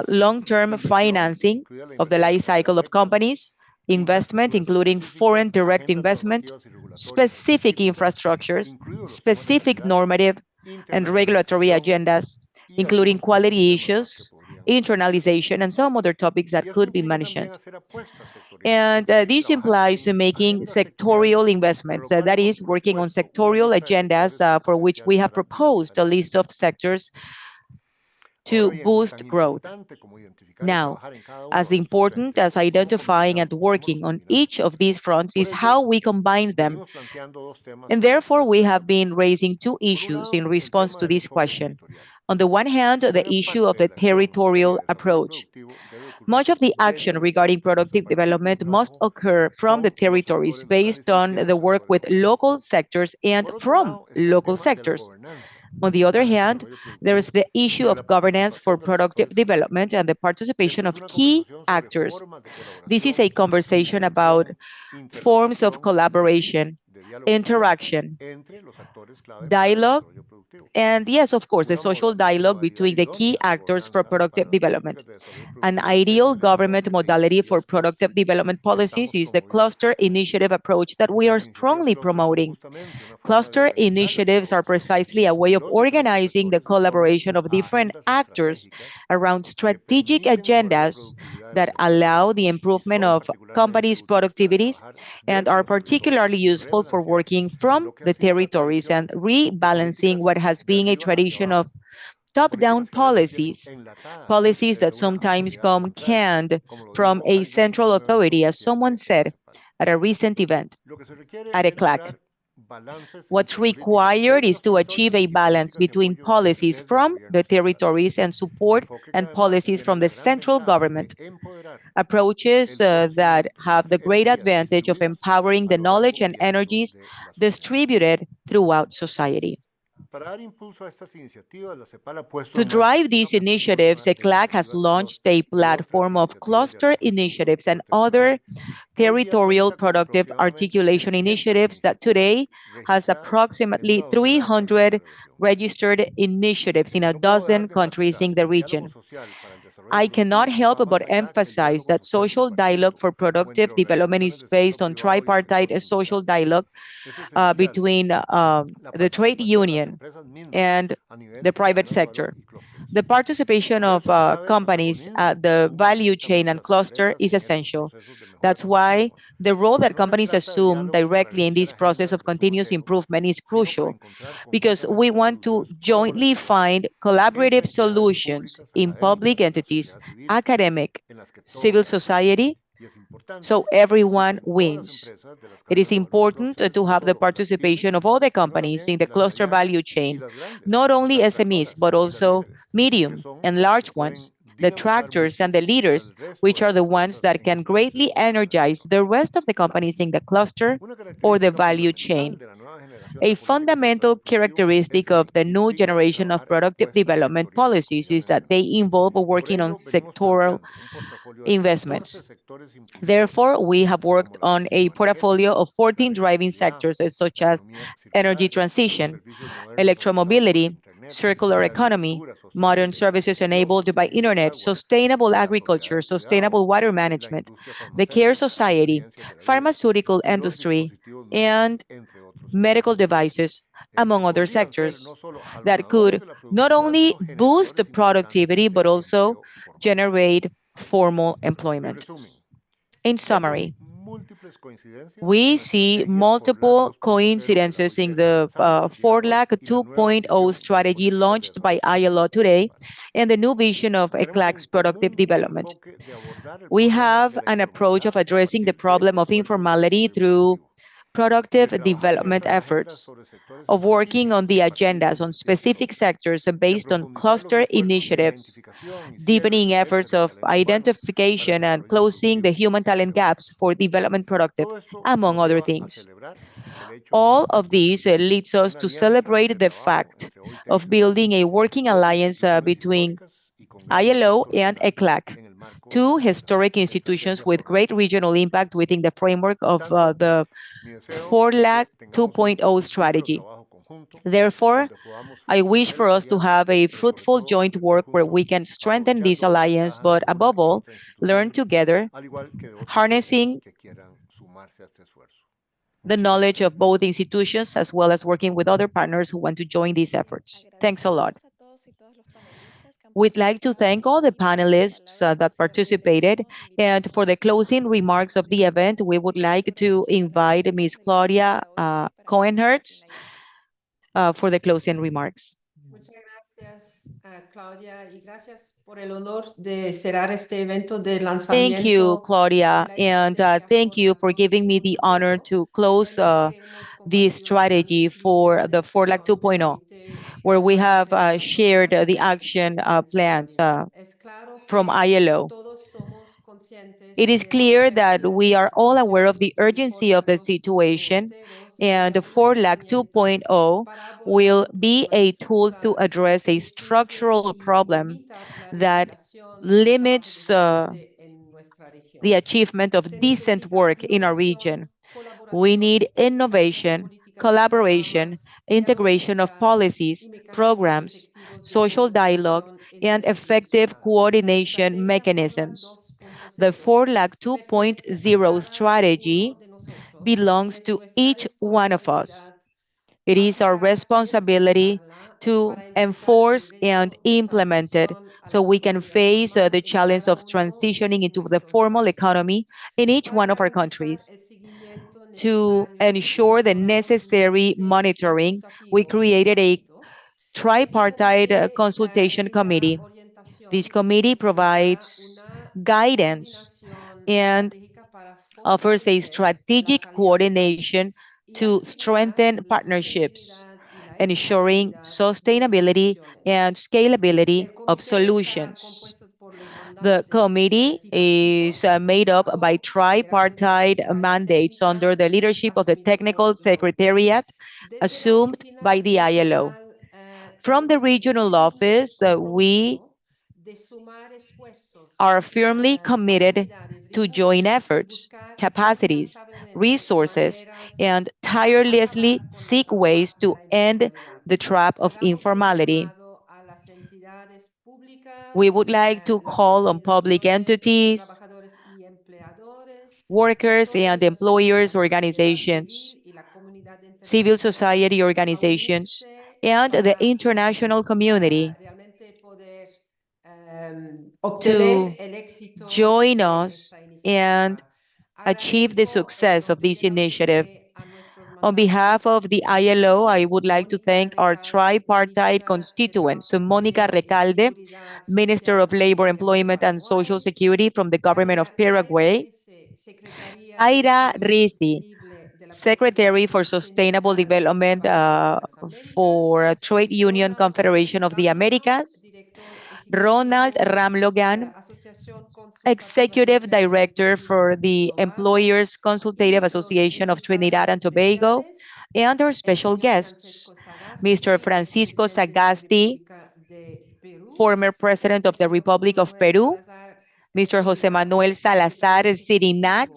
long-term financing of the life cycle of companies, investment, including foreign direct investment, specific infrastructures, specific normative and regulatory agendas, including quality issues, internalization, and some other topics that could be mentioned. And this implies making sectorial investments, that is, working on sectorial agendas for which we have proposed a list of sectors to boost growth. Now, as important as identifying and working on each of these fronts is how we combine them. And therefore, we have been raising two issues in response to this question. On the one hand, the issue of the territorial approach. Much of the action regarding productive development must occur from the territories based on the work with local sectors and from local sectors. On the other hand, there is the issue of governance for productive development and the participation of key actors. This is a conversation about forms of collaboration, interaction, dialogue, and yes, of course, the social dialogue between the key actors for productive development. An ideal government modality for productive development policies is the cluster initiative approach that we are strongly promoting. Cluster initiatives are precisely a way of organizing the collaboration of different actors around strategic agendas that allow the improvement of companies' productivities and are particularly useful for working from the territories and rebalancing what has been a tradition of top-down policies, policies that sometimes come canned from a central authority, as someone said at a recent event at a CLAC. What's required is to achieve a balance between policies from the territories and support and policies from the central government. Approaches that have the great advantage of empowering the knowledge and energies distributed throughout society. To drive these initiatives, ECLAC has launched a platform of cluster initiatives and other territorial productive articulation initiatives that today has approximately 300 registered initiatives in a dozen countries in the region. I cannot help but emphasize that social dialogue for productive development is based on tripartite social dialogue between the trade union and the private sector. The participation of companies at the value chain and cluster is essential. That's why the role that companies assume directly in this process of continuous improvement is crucial, because we want to jointly find collaborative solutions in public entities, academic, civil society, so everyone wins. It is important to have the participation of all the companies in the cluster value chain, not only SMEs, but also medium and large ones, the tractors and the leaders, which are the ones that can greatly energize the rest of the companies in the cluster or the value chain. A fundamental characteristic of the new generation of productive development policies is that they involve working on sectoral investments. Therefore, we have worked on a portfolio of 14 driving sectors such as energy transition, electromobility, circular economy, modern services enabled by internet, sustainable agriculture, sustainable water management, the care society, pharmaceutical industry, and medical devices, among other sectors, that could not only boost the productivity, but also generate formal employment. In summary, we see multiple coincidences in the FORLAC 2.0 strategy launched by ILO today and the new vision of ECLAC's productive development. We have an approach of addressing the problem of informality through productive development efforts, of working on the agendas on specific sectors based on cluster initiatives, deepening efforts of identification and closing the human talent gaps for development productive, among other things. All of these leads us to celebrate the fact of building a working alliance between ILO and ECLAC, two historic institutions with great regional impact within the framework of the FORLAC 2.0 strategy. Therefore, I wish for us to have a fruitful joint work where we can strengthen this alliance, but above all, learn together, harnessing the knowledge of both institutions as well as working with other partners who want to join these efforts. Thanks a lot. We'd like to thank all the panelists that participated, and for the closing remarks of the event, we would like to invite Ms. Claudia Cohenhertz for the closing remarks. Thank you, Claudia, and thank you for giving me the honor to close this strategy for the FORLAC 2.0. where we have shared the action plans from ILO. It is clear that we are all aware of the urgency of the situation, and the FORLAC 2.0 will be a tool to address a structural problem that limits the achievement of decent work in our region. We need innovation, collaboration, integration of policies, programs, social dialogue, and effective coordination mechanisms. The FORLAC 2.0 strategy belongs to each one of us. It is our responsibility to enforce and implement it so we can face the challenge of transitioning into the formal economy in each one of our countries. To ensure the necessary monitoring, we created a tripartite consultation committee. This committee provides guidance and offers a strategic coordination to strengthen partnerships, ensuring sustainability and scalability of solutions. The committee is made up by tripartite mandates under the leadership of the Technical Secretariat assumed by the ILO. From the regional office, we are firmly committed to joint efforts, capacities, resources, and tirelessly seek ways to end the trap of informality. We would like to call on public entities, workers and employers organizations, civil society organizations, and the international community to join us and achieve the success of this initiative. On behalf of the ILO, I would like to thank our tripartite constituents, so Monica Recalde, Minister of Labor, Employment and Social Security from the government of Paraguay, Aira Rizzi, Secretary for Sustainable Development for Trade Union Confederation of the Americas, Ronald Ramlogan, Executive Director for the Employers Consultative Association of Trinidad and Tobago, and our special guests, Mr. Francisco Sagasti, former President of the Republic of Peru, Mr. Jose Manuel Salazar Sirinax,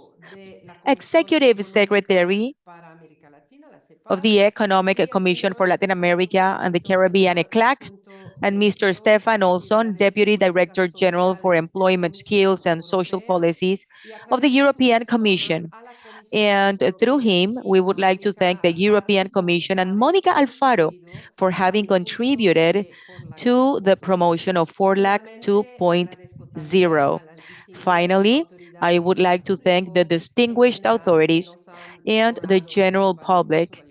Executive Secretary of the Economic Commission for Latin America and the Caribbean, ECLAC, and Mr. Stefan Olson, Deputy Director General for Employment Skills and Social Policies of the European Commission. And through him, we would like to thank the European Commission and Monica Alfaro for having contributed to the promotion of FORLAC 2.0. Finally, I would like to thank the distinguished authorities and the general public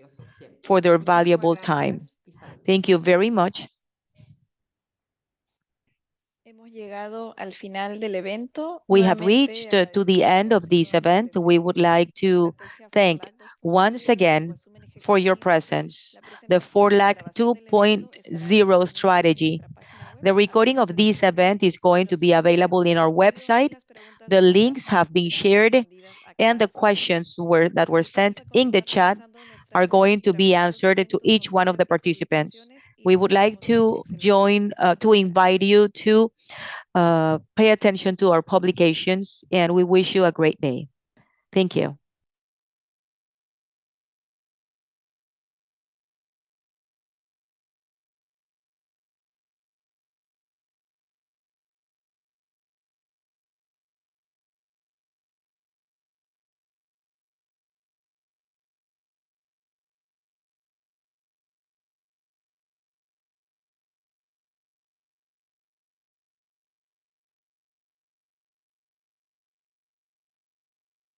for their valuable time. Thank you very much. We have reached to the end of this event. We would like to thank once again for your presence, the FORLAC 2.0 strategy. The recording of this event is going to be available in our website. The links have been shared, and the questions that were sent in the chat are going to be answered to each one of the participants. We would like to invite you to pay attention to our publications, and we wish you a great day. Thank you.